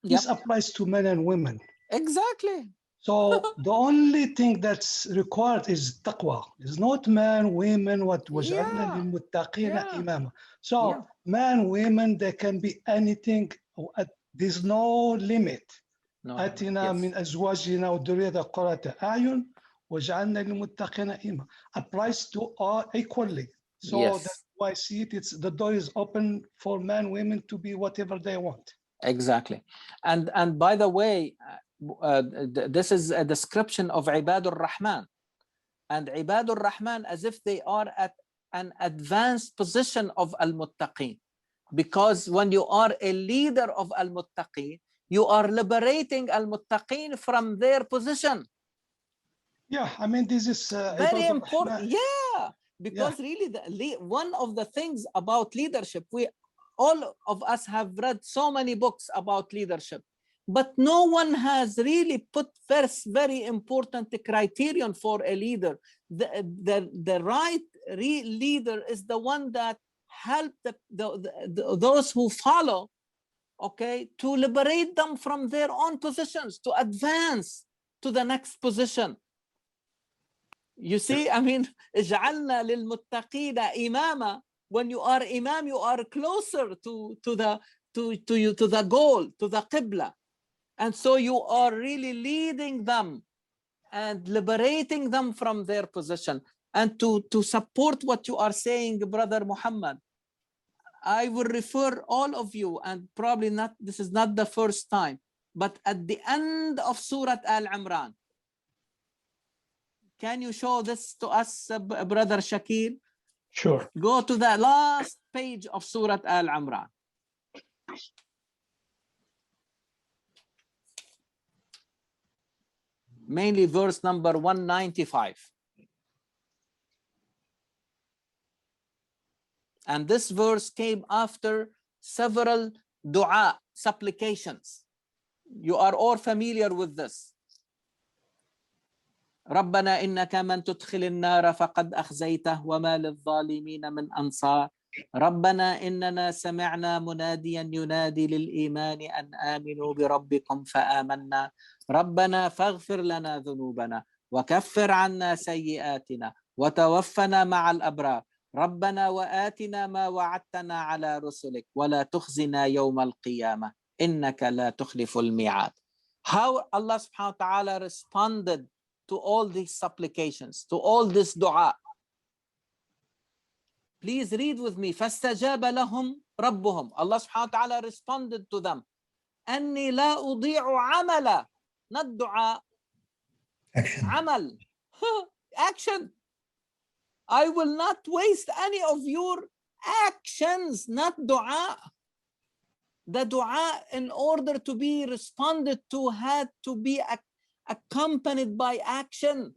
This applies to men and women. Exactly. So the only thing that's required is taqwa. It's not man, women, what وَجَعَلْنَا لِلْمُتَّقِينَ إِمَامًا. So man, women, they can be anything. There's no limit. آتنا من أزواجنا وذريتنا قرة أعين وجعلنا للمتقين إماما. Applies to all equally. So that's why I see it. It's the door is open for men, women to be whatever they want. Exactly. And by the way, this is a description of Ibadur Rahman. And Ibadur Rahman as if they are at an advanced position of Al-Muttaqeen. Because when you are a leader of Al-Muttaqeen, you are liberating Al-Muttaqeen from their position. Yeah, I mean, this is very important. Yeah, because really one of the things about leadership, all of us have read so many books about leadership, but no one has really put first very important criterion for a leader. The right leader is the one that help those who follow, okay, to liberate them from their own positions, to advance to the next position. You see, I mean, اجعلنا للمتقين إماما. When you are imam, you are closer to the goal, to the qibla, and so you are really leading them and liberating them from their position. And to support what you are saying, Brother Muhammad, I will refer all of you, and probably not, this is not the first time, but at the end of Surah Al-Imran, can you show this to us, Brother Shakir? Sure. Go to the last page of Surah Al-Imran. Mainly verse number 195. And this verse came after several dua, supplications. You are all familiar with this. ربنا إنك من تدخل النار فقد أخزيته وما للظالمين من أنصار ربنا إننا سمعنا مناديا ينادي للإيمان أن آمنوا بربكم فآمنا ربنا فاغفر لنا ذنوبنا وكفر عنا سيئاتنا وتوفنا مع الأبرار ربنا وآتنا ما وعدتنا على رسلك ولا تخزنا يوم القيامة إنك لا تخلف الميعاد. How Allah subhanahu wa ta'ala responded to all these supplications, to all this dua. Please read with me. فَاسْتَجَابَ لَهُمْ رَبُّهُمْ. Allah subhanahu wa ta'ala responded to them. أَنِّي لَا أُضِيعُ عَمَلًا. Not dua. Action. عمل. Action. I will not waste any of your actions, not dua. The dua, in order to be responded to, had to be accompanied by action.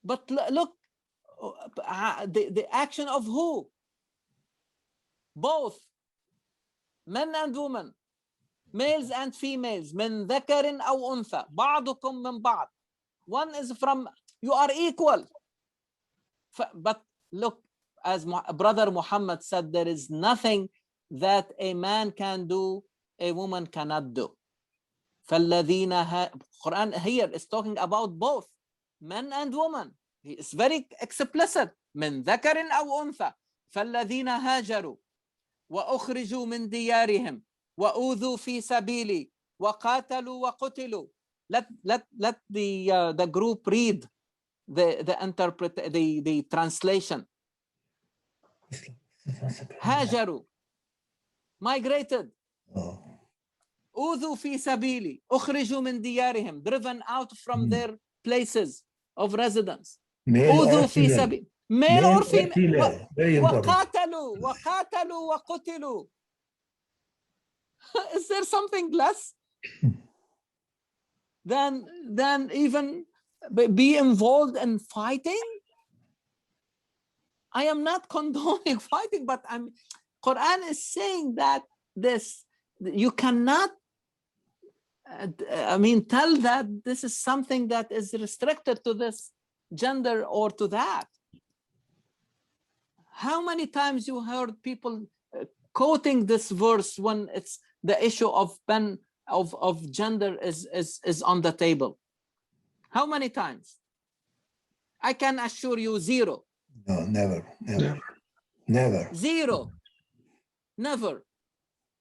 But look, the action of who? Both men and women, males and females. من ذكر أو أنثى بعضكم من بعض. One is from, you are equal. But look, as Brother Muhammad said, there is nothing that a man can do, a woman cannot do. فالذين Quran here is talking about both men and women. It's very explicit. من ذكر أو أنثى فالذين هاجروا وأخرجوا من ديارهم وأوذوا في سبيلي وقاتلوا وقتلوا. Let the group read the translation. هاجروا, migrated. أوذوا في سبيلي, أخرجوا من ديارهم, driven out from their places of residence. أوذوا في سبيل, male or female. وقاتلوا وقتلوا. Is there something less than even be involved in fighting? I am not condoning fighting, but Quran is saying that you cannot tell that this is something that is restricted to this gender or to that. How many times you heard people quoting this verse when it's the issue of gender is on the table? How many times? I can assure you, zero. No, never. Zero. Never.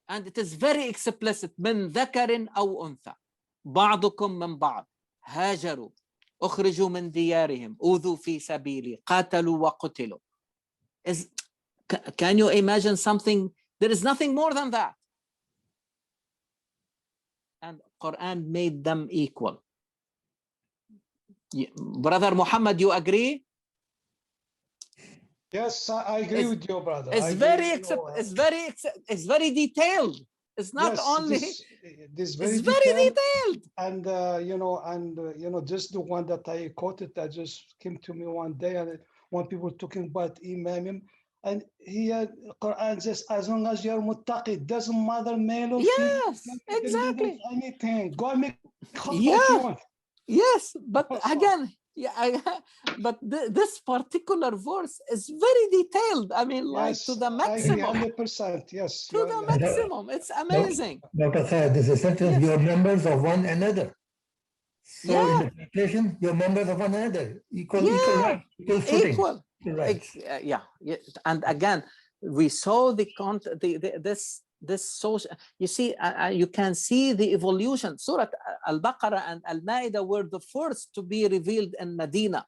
And it is very explicit. من ذكر أو أنثى بعضكم من بعض هاجروا أخرجوا من ديارهم أوذوا في سبيلي قاتلوا وقتلوا. Can you imagine something? There is nothing more than that. And Quran made them equal. Brother Muhammad, you agree? Yes, I agree with you, brother. It's very detailed. It's not only. It's very detailed. And just the one that I quoted that just came to me one day, and when people were talking about Imam, and here Quran says, as long as you're muttaqi, doesn't matter male or female. Yes, exactly. Anything. Go and make yeah. Yes, but again, but this particular verse is very detailed. Like to the maximum. 100%, yes. To the maximum. It's amazing. Dr. Khayr, this is sentence, you're members of one another. So in the translation, you're members of one another. Equal right, equal footing. Equal. Right. And again, we saw this social, you see, you can see the evolution. Surah Al-Baqarah and Al-Ma'idah were the first to be revealed in Medina.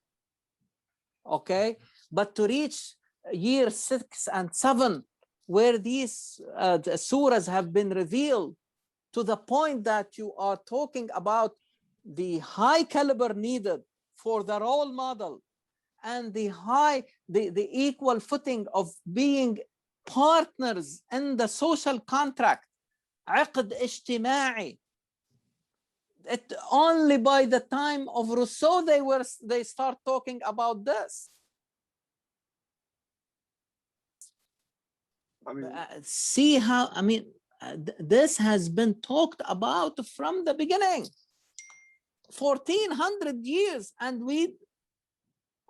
Okay, but to reach year 6 and 7, where these the surahs have been revealed, to the point that you are talking about the high caliber needed for the role model and the equal footing of being partners in the social contract, عقد اجتماعي. It only by the time of Rousseau they start talking about this. See how this has been talked about from the beginning, 1400 years, and we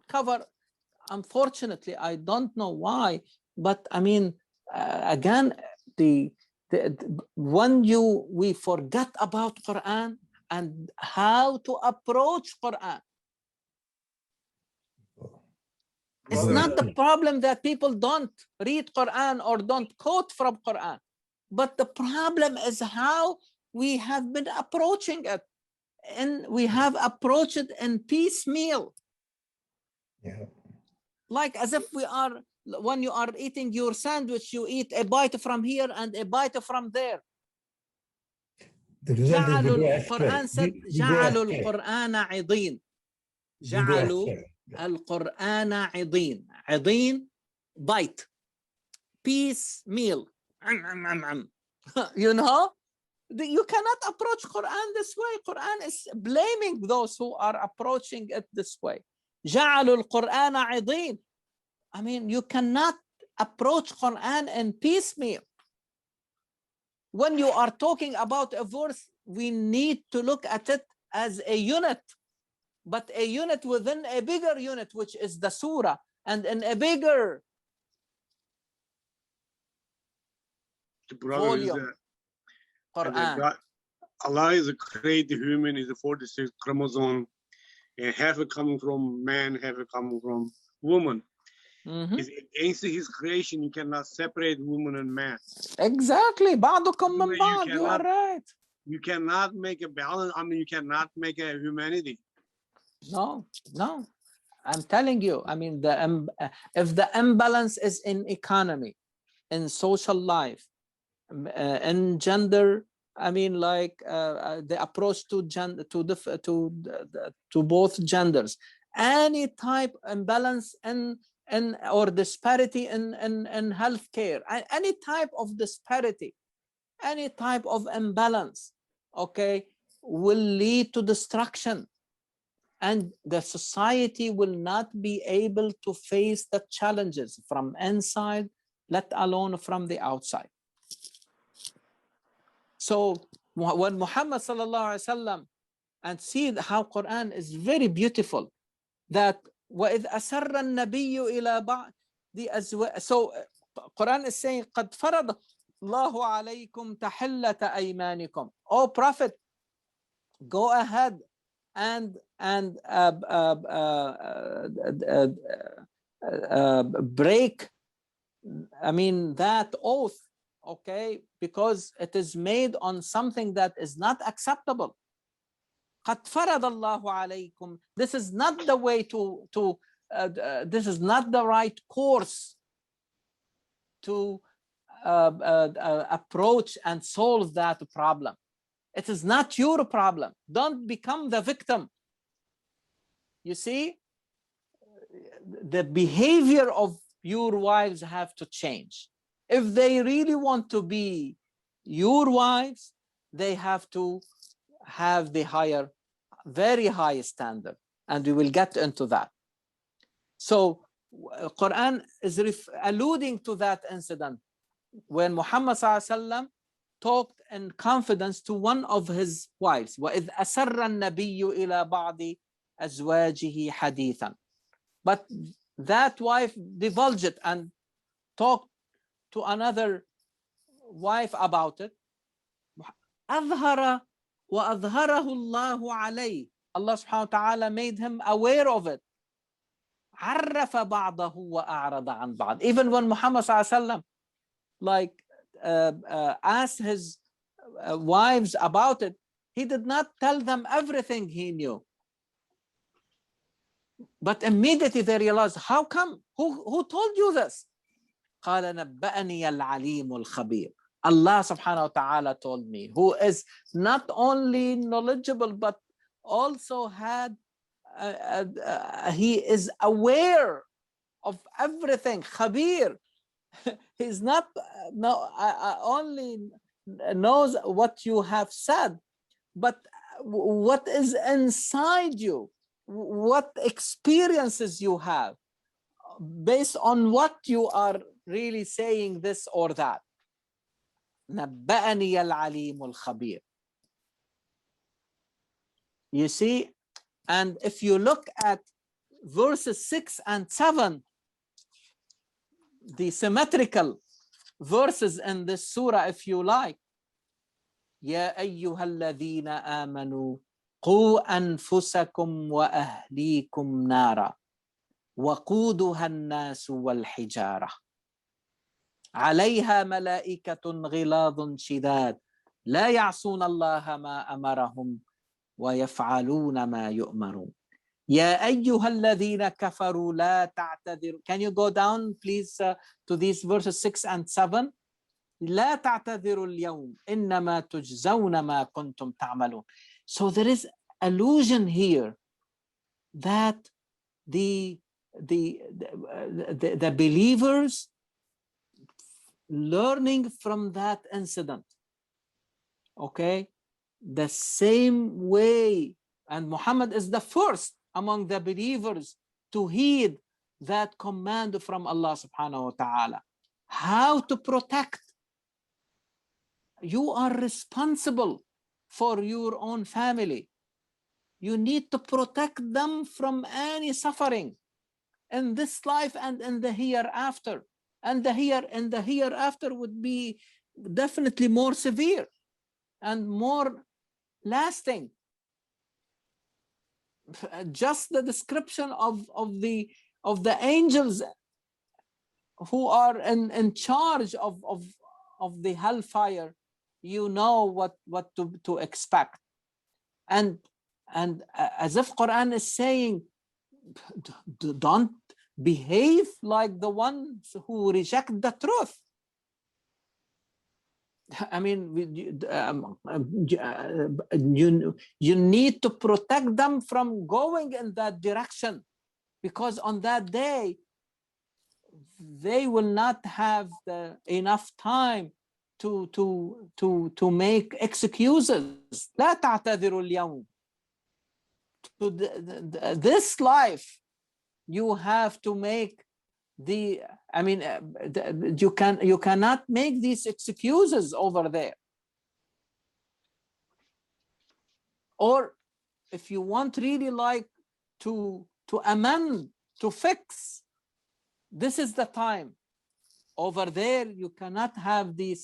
cover. Unfortunately, I don't know why. But again, when we forget about Quran and how to approach Quran. It's not the problem that people don't read Quran or don't quote from Quran, but the problem is how we have been approaching it, and we have approached it in piecemeal. Yeah. Like as if we are. When you are eating your sandwich, you eat a bite from here and a bite from there. The Quran said, جعلوا القرآن عضين. جعلوا القرآن عضين. عضين, bite. peace meal. You know, you cannot approach Quran this way. Quran is blaming those who are approaching it this way. جعلوا القرآن عضين. I mean, you cannot approach Quran in piecemeal. When you are talking about a verse, we need to look at it as a unit, but a unit within a bigger unit, which is the surah, and in a bigger volume. Quran. Allah is a created human, is a 46 chromosome, and half it coming from man, half it coming from woman. Is against his creation, you cannot separate woman and man. Exactly. بعضكم من بعض. You are right. You cannot make a balance. I mean, you cannot make a humanity. No, no. I'm telling you. I mean, if the imbalance is in economy, in social life, in gender, I mean, like the approach to gender, to both genders, any type imbalance in or disparity in healthcare, any type of disparity, any type of imbalance, okay, will lead to destruction, and the society will not be able to face the challenges from inside, let alone from the outside. So when Muhammad sallallahu alaihi wasallam, and see how Quran is very beautiful, that وَإِذْ أَسَرَّ النَّبِيُّ إِلَى بَعْضِ الْأَزْوَاجِ. So Quran is saying قَدْ فَرَضَ اللَّهُ عَلَيْكُمْ تَحِلَّةَ أَيْمَانِكُم. Oh Prophet, go ahead and break, I mean, that oath, okay, because it is made on something that is not acceptable. قَدْ فَرَضَ اللَّهُ عَلَيْكُمْ. This is not the way this is not the right course to approach and solve that problem. It is not your problem. Don't become the victim. You see, the behavior of your wives have to change. If they really want to be your wives, they have to have the very high standard, and we will get into that. So Quran is alluding to that incident when Muhammad ﷺ talked in confidence to one of his wives. وَإِذْ أَسَرَّ النَّبِيُّ إِلَى بَعْضِ أَزْوَاجِهِ حَدِيثًا. But that wife divulged it and talked to another wife about it. أظهر وأظهره الله عليه. Allah subhanahu wa ta'ala made him aware of it. عرف بعضه وأعرض عن بعض. Even when Muhammad sallallahu like asked his wives about it, he did not tell them everything he knew. But immediately they realized, how come? Who told you this? قال نبأني العليم الخبير. Allah subhanahu wa ta'ala told me, who is not only knowledgeable but also he is aware of everything. Khabir. He's not only knows what you have said, but what is inside you, what experiences you have, based on what you are really saying this or that. نبأني العليم الخبير. You see, and if you look at verses 6 and 7, the symmetrical verses in this surah, if you like, يا أيها الذين آمنوا قوا أنفسكم وأهليكم نارا وقودها الناس والحجارة عليها ملائكة غلاظ شداد لا يعصون الله ما أمرهم ويفعلون ما يؤمرون. يا أيها الذين كفروا لا تعتذروا. Can you go down please to these verses 6 and 7? لا تعتذروا اليوم إنما تجزون ما كنتم تعملون. So there is allusion here that the believers learning from that incident, okay, the same way, and Muhammad is the first among the believers to heed that command from Allah subhanahu wa ta'ala. How to protect. You are responsible for your own family. You need to protect them from any suffering in this life and in the hereafter. And the hereafter would be definitely more severe and more lasting. Just the description of the angels who are in charge of the hellfire, you know what to expect. And as if Quran is saying, don't behave like the ones who reject the truth. I mean, you need to protect them from going in that direction, because on that day they will not have enough time to make excuses. لا تعتذروا اليوم. To this life, you have to make you cannot make these excuses over there. Or if you want really like to amend, to fix, this is the time. Over there, you cannot have the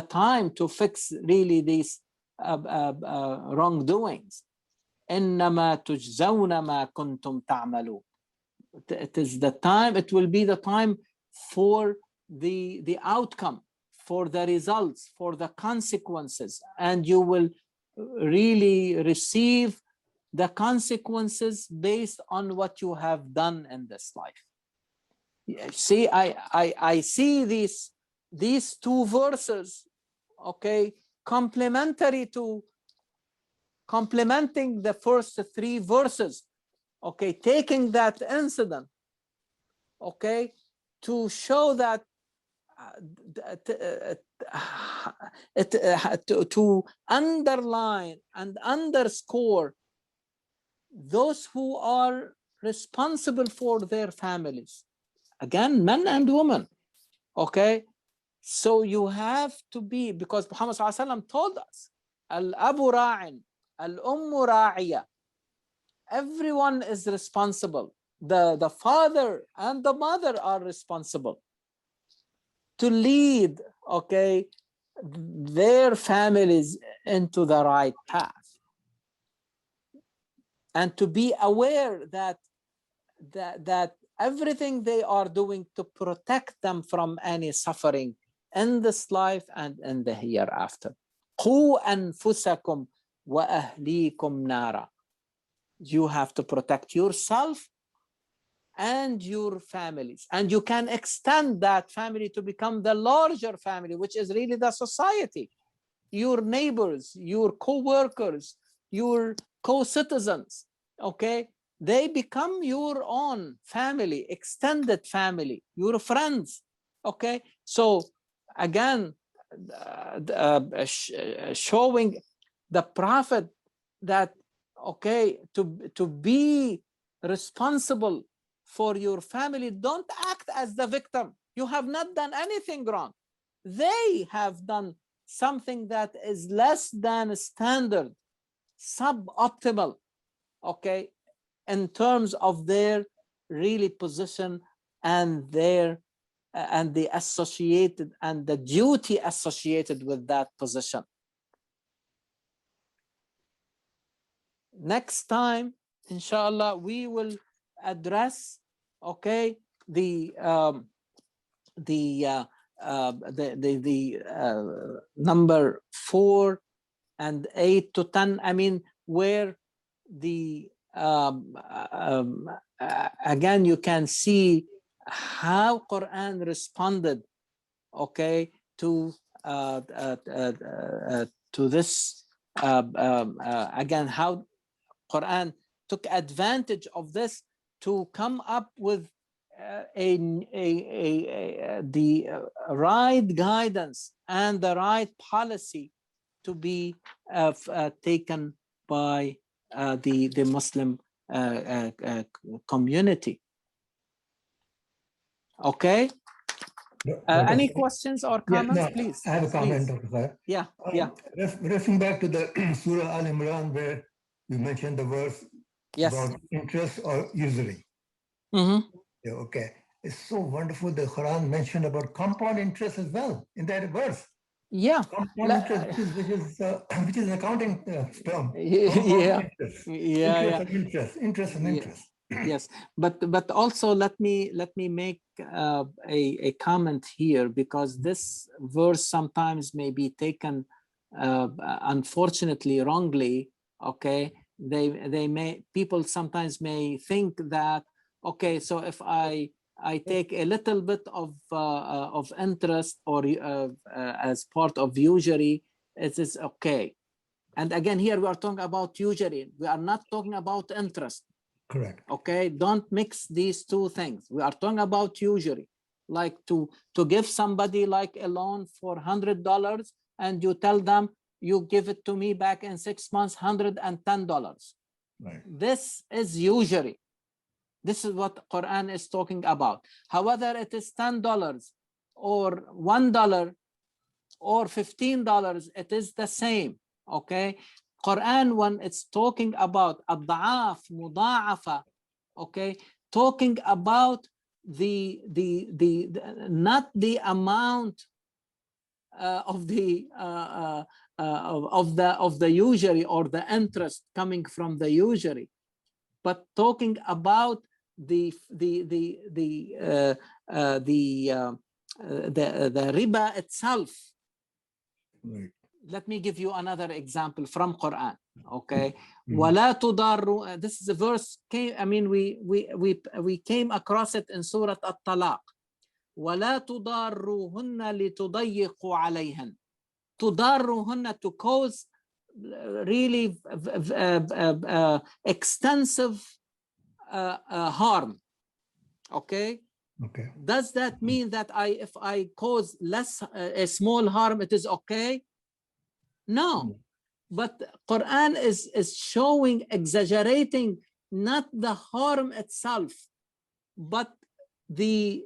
time to fix really these wrongdoings. إنما تجزون ما كنتم تعملون. It is the time, it will be the time for the outcome, for the results, for the consequences, and you will really receive the consequences based on what you have done in this life. See, I see these two verses, okay, complementing the first three verses, okay, taking that incident, okay, to show that to underline and underscore those who are responsible for their families, again, men and women, okay. So you have to be, because Muhammad sallallahu alaihi wasallam told us, al-abu ra'in, al-ummu ra'iya. Everyone is responsible. The father and the mother are responsible to lead, okay, their families into the right path, and to be aware that everything they are doing to protect them from any suffering in this life and in the hereafter. قُوا أَنفُسَكُمْ وَأَهْلِيكُمْ نَارًا. You have to protect yourself and your families, and you can extend that family to become the larger family, which is really the society, your neighbors, your co-workers, your co-citizens, okay. They become your own family, extended family, your friends, okay. So again, showing the Prophet that, okay, to be responsible for your family. Don't act as the victim. You have not done anything wrong. They have done something that is less than standard, suboptimal, okay, in terms of their really position and their and the associated and the duty associated with that position. Next time, inshallah, we will address, okay, the number 4 and 8 to 10. I mean, where the again, you can see how Quran responded, okay, to this again, how Quran took advantage of this to come up with the right guidance and the right policy to be taken by the Muslim community. Okay. Any questions or comments, please? I have a comment, please. Dr. Khayr. Yeah. Referring back to the Surah Al-Imran, where you mentioned the verse about interest or usury. Yeah, okay. It's so wonderful. The Quran mentioned about compound interest as well in that verse. Yeah. Compound interest, which is an accounting term. Interest and interest. Yes, but also let me make a comment here, because this verse sometimes may be taken unfortunately wrongly. Okay, people sometimes may think that, okay, so if I take a little bit of interest or as part of usury, it is okay. And again, here we are talking about usury. We are not talking about interest. Correct. Okay, don't mix these two things. We are talking about usury, like to give somebody like a loan for $100, and you tell them you give it to me back in 6 months, $110. Right. This is usury. This is what Quran is talking about. However, it is $10 or $1 or $15, it is the same. Okay. Quran, when it's talking about ad-da'af, muda'afa, okay, talking about the not the amount of the usury or the interest coming from the usury, but talking about the riba itself. Right. Let me give you another example from Quran. Okay, وَلَا تُضَارُّ. This is a verse. We came across it in Surah At-Talaq. وَلَا تُضَارُّهُنَّ لِتُضَيِّقُوا عَلَيْهِنَّ. تُضَارُّهُنَّ, to cause really extensive harm. Okay. Okay. Does that mean that if I cause a small harm, it is okay? No, but Quran is showing, exaggerating not the harm itself, but the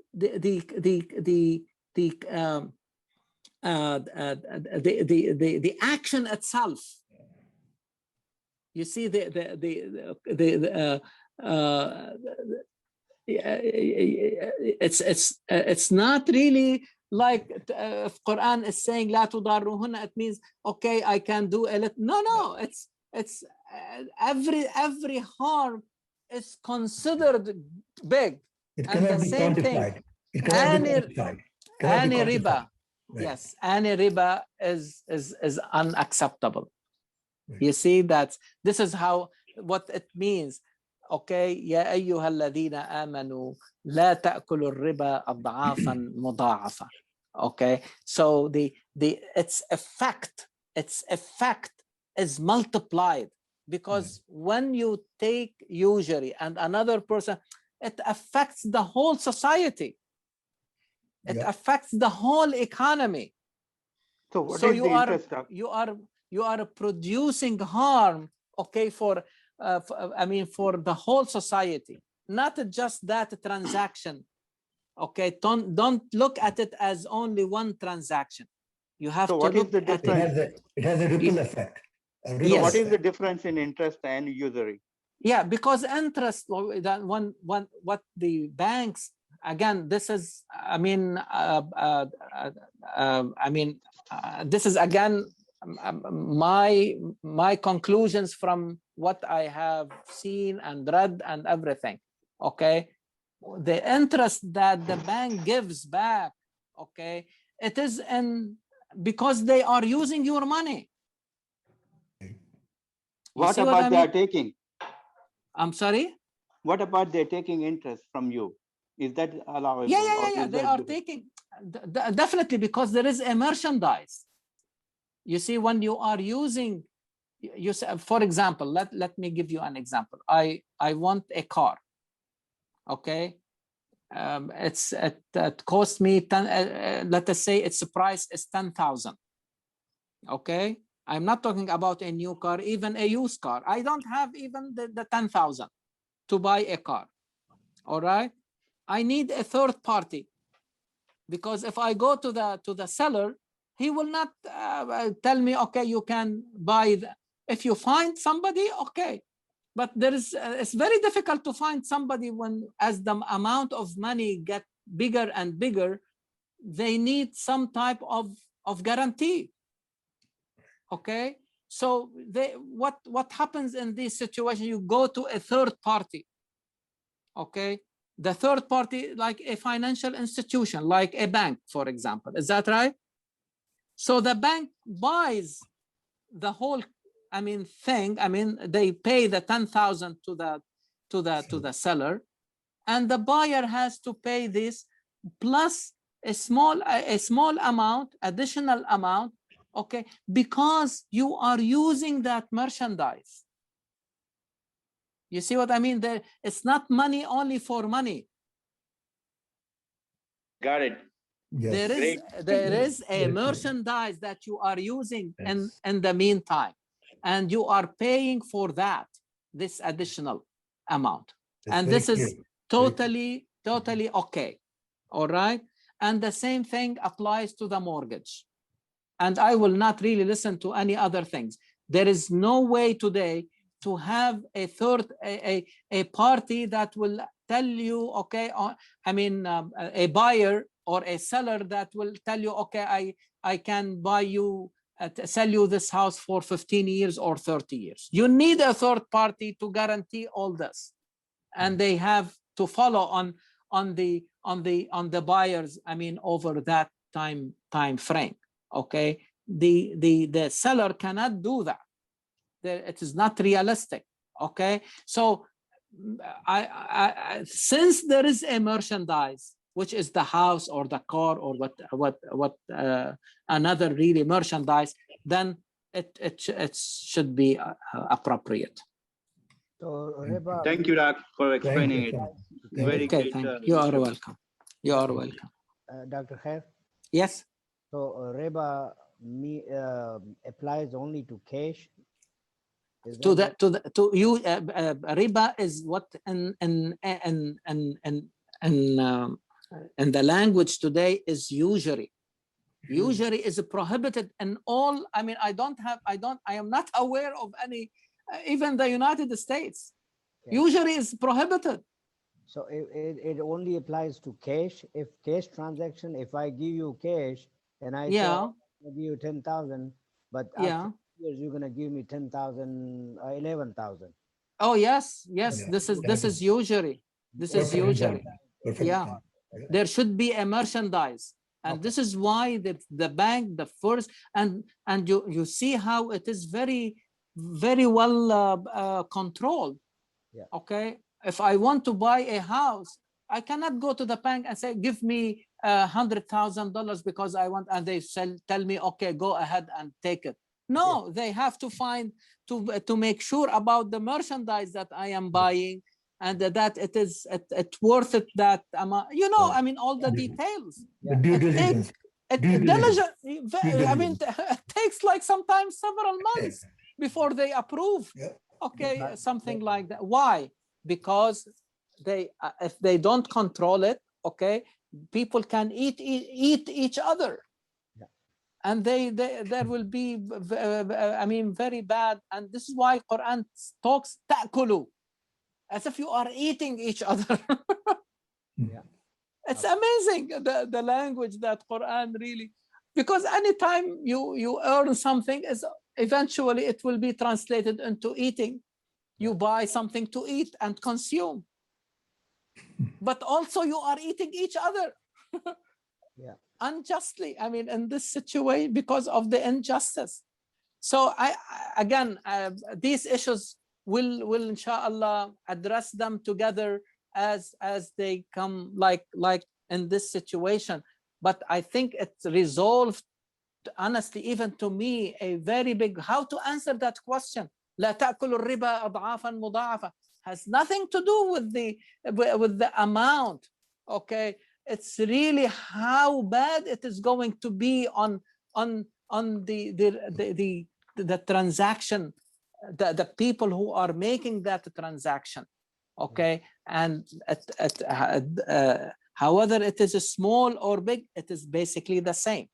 action itself. You see it's not really like if Quran is saying la tudarruhunna, it means okay, I can do a little. No, it's every harm is considered big. It and the cannot be same quantified. thing, It cannot be quantified. any riba, right. Yes, any riba is unacceptable. Right. You see that this is what it means. Okay, يا أيها الذين آمنوا لا تأكلوا الربا أضعافا مضاعفة. Okay, so its effect is multiplied, because when you take usury and another person, it affects the whole society. It affects the whole economy. So what is the interest of? You are producing harm, okay, for the whole society, not just that transaction. Okay, don't look at it as only one transaction. You have to what look is the difference? It has a ripple effect. So what is the difference in interest and usury? Yeah, because interest, what the banks, again, this is, this is again my conclusions from what I have seen and read and everything. Okay, the interest that the bank gives back, okay, it is because they are using your money. What about they are taking? I'm sorry? What about they're taking interest from you? Is that allowable? Yeah. They are taking, definitely, because there is a merchandise. You see, when you are using, for example, let me give you an example. I want a car, okay? it cost me 10, let us say its price is 10,000. Okay, I'm not talking about a new car, even a used car. I don't have even the 10,000 to buy a car. All right, I need a third party, because if I go to the seller, he will not tell me, okay, you can buy if you find somebody, okay. But there is it's very difficult to find somebody when, as the amount of money get bigger and bigger, they need some type of guarantee. Okay, so what happens in this situation? You go to a third party. Okay, the third party, like a financial institution, like a bank, for example. Is that right? So the bank buys the whole, thing. They pay the 10,000 to the seller, and the buyer has to pay this plus a small amount, additional amount. Okay, because you are using that merchandise. You see what I mean? It's not money only for money. Got it. Yes. There is a merchandise that you are using in the meantime, and you are paying for that, this additional amount. And this is totally okay. All right. And the same thing applies to the mortgage. And I will not really listen to any other things. There is no way today to have a third, a party that will tell you, okay, a buyer or a seller that will tell you, okay, I can buy you, sell you this house for 15 years or 30 years. You need a third party to guarantee all this, and they have to follow on the buyers. Over that time frame. Okay, the seller cannot do that. It is not realistic. Okay, so since there is a merchandise, which is the house or the car or what another really merchandise, then it should be appropriate. So, Reba, thank you, Doc, for explaining it. Very okay, great. thank you. You are welcome. You are welcome. Dr. Khayr? Yes. So, Reba applies only to cash. Riba is what in the language today is usury. Usury is prohibited in all. I am not aware of any, even the United States. Okay. Usury is prohibited. So it only applies to cash. If cash transaction, if I give you cash and I say I'll give you 10,000, but after years you're gonna give me 10,000, 11,000. Oh yes. This is usury. This is usury. Yeah, there should be a merchandise, and this is why the bank, the first, and you see how it is very well controlled. Yeah. Okay, if I want to buy a house, I cannot go to the bank and say, give me $100,000 because I want, and they tell me, okay, go ahead and take it. No, they have to find to make sure about the merchandise that I am buying, and that it's worth it, that amount. All the details. The due diligence. It takes like sometimes several months before they approve. Okay, something like that. Why? Because if they don't control it, okay, people can eat each other. And there will be very bad. And this is why Quran talks ta'kulu, as if you are eating each other. It's amazing the language that Quran really, because anytime you earn something, is eventually it will be translated into eating. You buy something to eat and consume, but also you are eating each other. Unjustly, in this situation, because of the injustice. So these issues will inshallah address them together as they come, like in this situation. But I think it's resolved, honestly, even to me, a very big, how to answer that question. لا تأكلوا الربا أضعافا مضاعفة has nothing to do with the amount. okay, it's really how bad it is going to be on the transaction, the people who are making that transaction, okay, and however it is small or big, it is basically the same,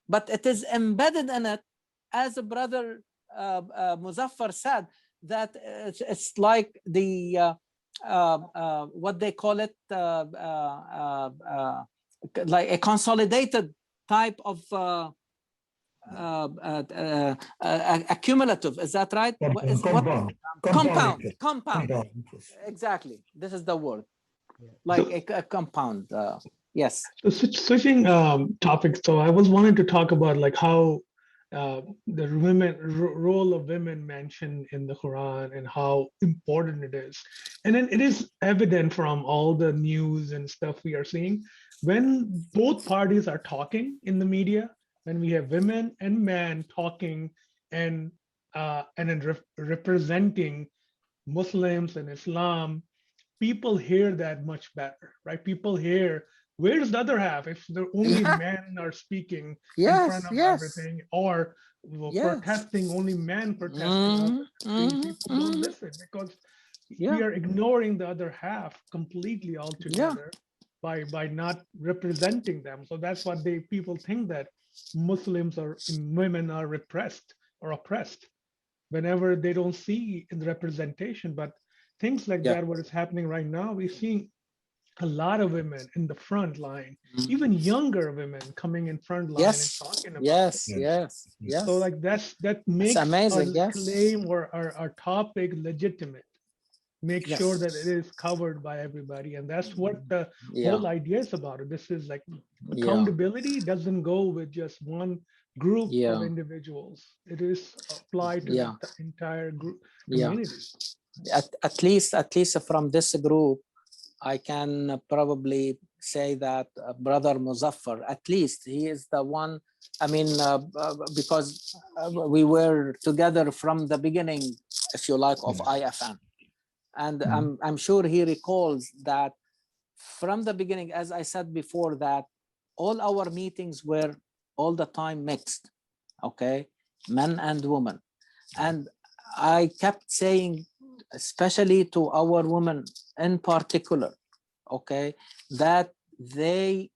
but it is embedded in it, as a brother Muzaffar said, that it's like the what they call it, like a consolidated type of accumulative. Is that right? Compound. Exactly. This is the word. Like a compound. Yes. So switching topics. So I was wanting to talk about like how the role of women mentioned in the Quran and how important it is. And then it is evident from all the news and stuff we are seeing, when both parties are talking in the media, when we have women and men talking and representing Muslims and Islam, people hear that much better, right? People hear, where's the other half? If the only men are speaking in front of everything, or protesting, only men protesting, people don't listen because we are ignoring the other half completely altogether by not representing them. So that's what people think, that Muslims or women are repressed or oppressed whenever they don't see in the representation. But things like that, what is happening right now, we're seeing a lot of women in the front line, even younger women coming in front line and talking about it. So like that makes our claim or our topic legitimate. Make sure that it is covered by everybody. And that's what the whole idea is about it. This is like accountability doesn't go with just one group of individuals. It is applied to the entire group community. At least from this group, I can probably say that Brother Muzaffar, at least he is the one. I mean, because we were together from the beginning, if you like, of IFN. And I'm sure he recalls that from the beginning, as I said before, that all our meetings were all the time mixed, okay, men and women. And I kept saying, especially to our women in particular, okay, that they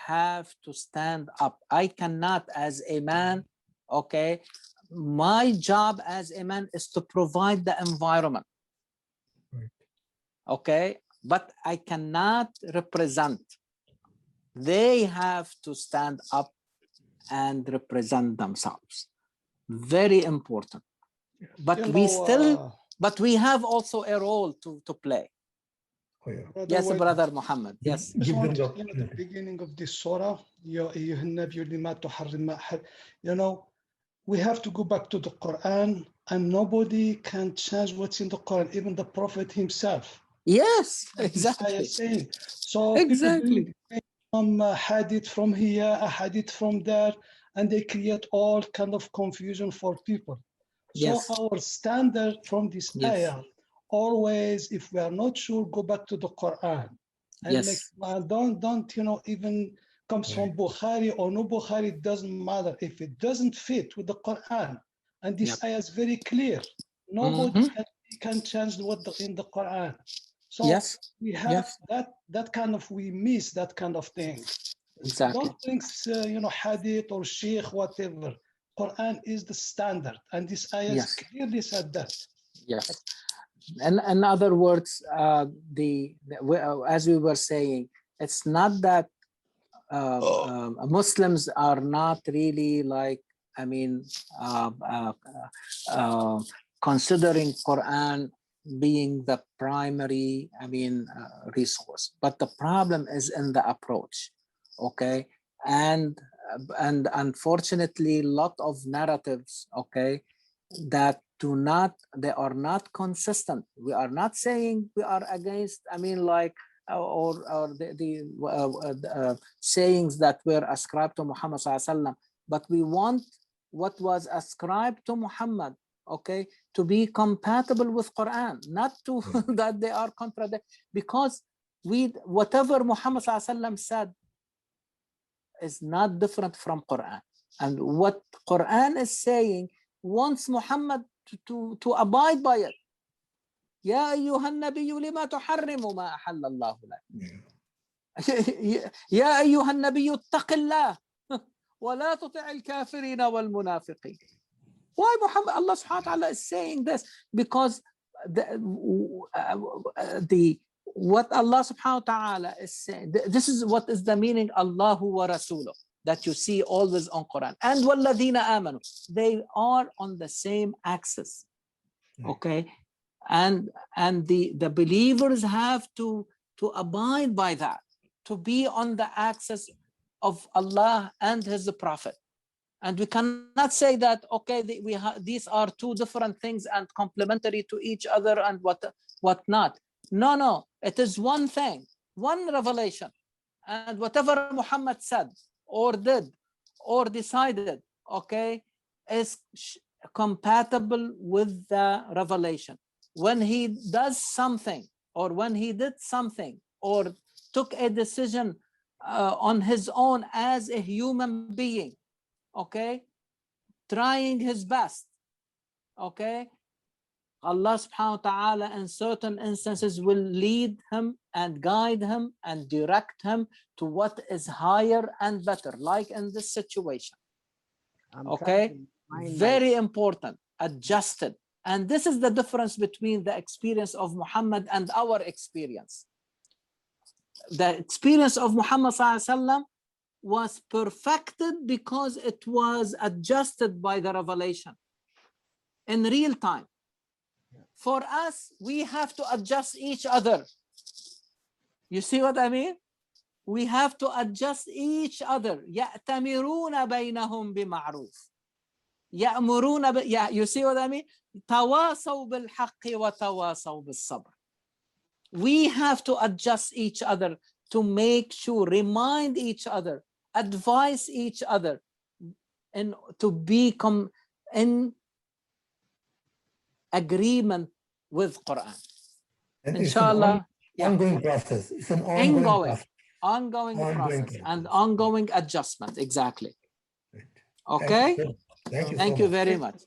have to stand up. I cannot, as a man, okay, my job as a man is to provide the environment. Okay, but I cannot represent. They have to stand up and represent themselves. Very important. But but we have also a role to play. Yes, Brother Muhammad. Yes. At the beginning of this surah, you know, we have to go back to the Quran, and nobody can change what's in the Quran, even the Prophet himself. Yes, exactly. So exactly, some hadith from here, a hadith from there, and they create all kind of confusion for people. So our standard from this ayah, always, if we are not sure, go back to the Quran and don't even comes from Bukhari or no Bukhari, it doesn't matter. If it doesn't fit with the Quran, and this ayah is very clear, nobody can change what in the Quran. So we have that kind of, we miss that kind of thing. Exactly. Don't think hadith or sheikh, whatever. Quran is the standard, and this ayah clearly said that. Yes. And in other words, as we were saying, it's not that Muslims are not really like, I mean, considering Quran being the primary, I mean, resource, but the problem is in the approach, okay? And unfortunately, a lot of narratives, okay, that they are not consistent. We are not saying we are against, I mean, like, or the sayings that were ascribed to Muhammad sallallahu alaihi wasallam, but we want what was ascribed to Muhammad, okay, to be compatible with Quran, not to that they are contradictory, because whatever Muhammad ﷺ said is not different from Quran. And what Quran is saying wants Muhammad to abide by it. يا أيها النبي لما تحرم ما أحل الله لك. يا أيها النبي اتق الله ولا تطع الكافرين والمنافقين. Why Muhammad, Allah subhanahu wa ta'ala is saying this? Because what Allah subhanahu wa ta'ala is saying, this is what is the meaning Allahu wa Rasuluh, that you see always on Quran. And وَالَّذِينَ آمَنُوا, they are on the same axis. Okay? And the believers have to abide by that, to be on the axis of Allah and His Prophet. And we cannot say that, okay, these are two different things and complementary to each other and what not. No, it is one thing, one revelation. And whatever Muhammad said or did or decided, okay, is compatible with the revelation. When he does something, or when he did something, or took a decision on his own as a human being, okay, trying his best, okay, Allah subhanahu wa ta'ala in certain instances will lead him and guide him and direct him to what is higher and better, like in this situation. Okay, very important, adjusted. And this is the difference between the experience of Muhammad and our experience. The experience of Muhammad ﷺ was perfected because it was adjusted by the revelation in real time. For us, we have to adjust each other. You see what I mean? We have to adjust each other. يَأْتَمِرُونَ بَيْنَهُمْ بِمَعْرُوفٍ. You see what I mean? تَوَاصَوْا بِالْحَقِّ وَتَوَاصَوْا بِالصَّبْرِ. We have to adjust each other to make sure, remind each other, advise each other, and to become in agreement with Quran. And inshallah. It's an ongoing process. It's an ongoing process and ongoing adjustment. Exactly. Right. Okay. Thank you Thank so you much. very much.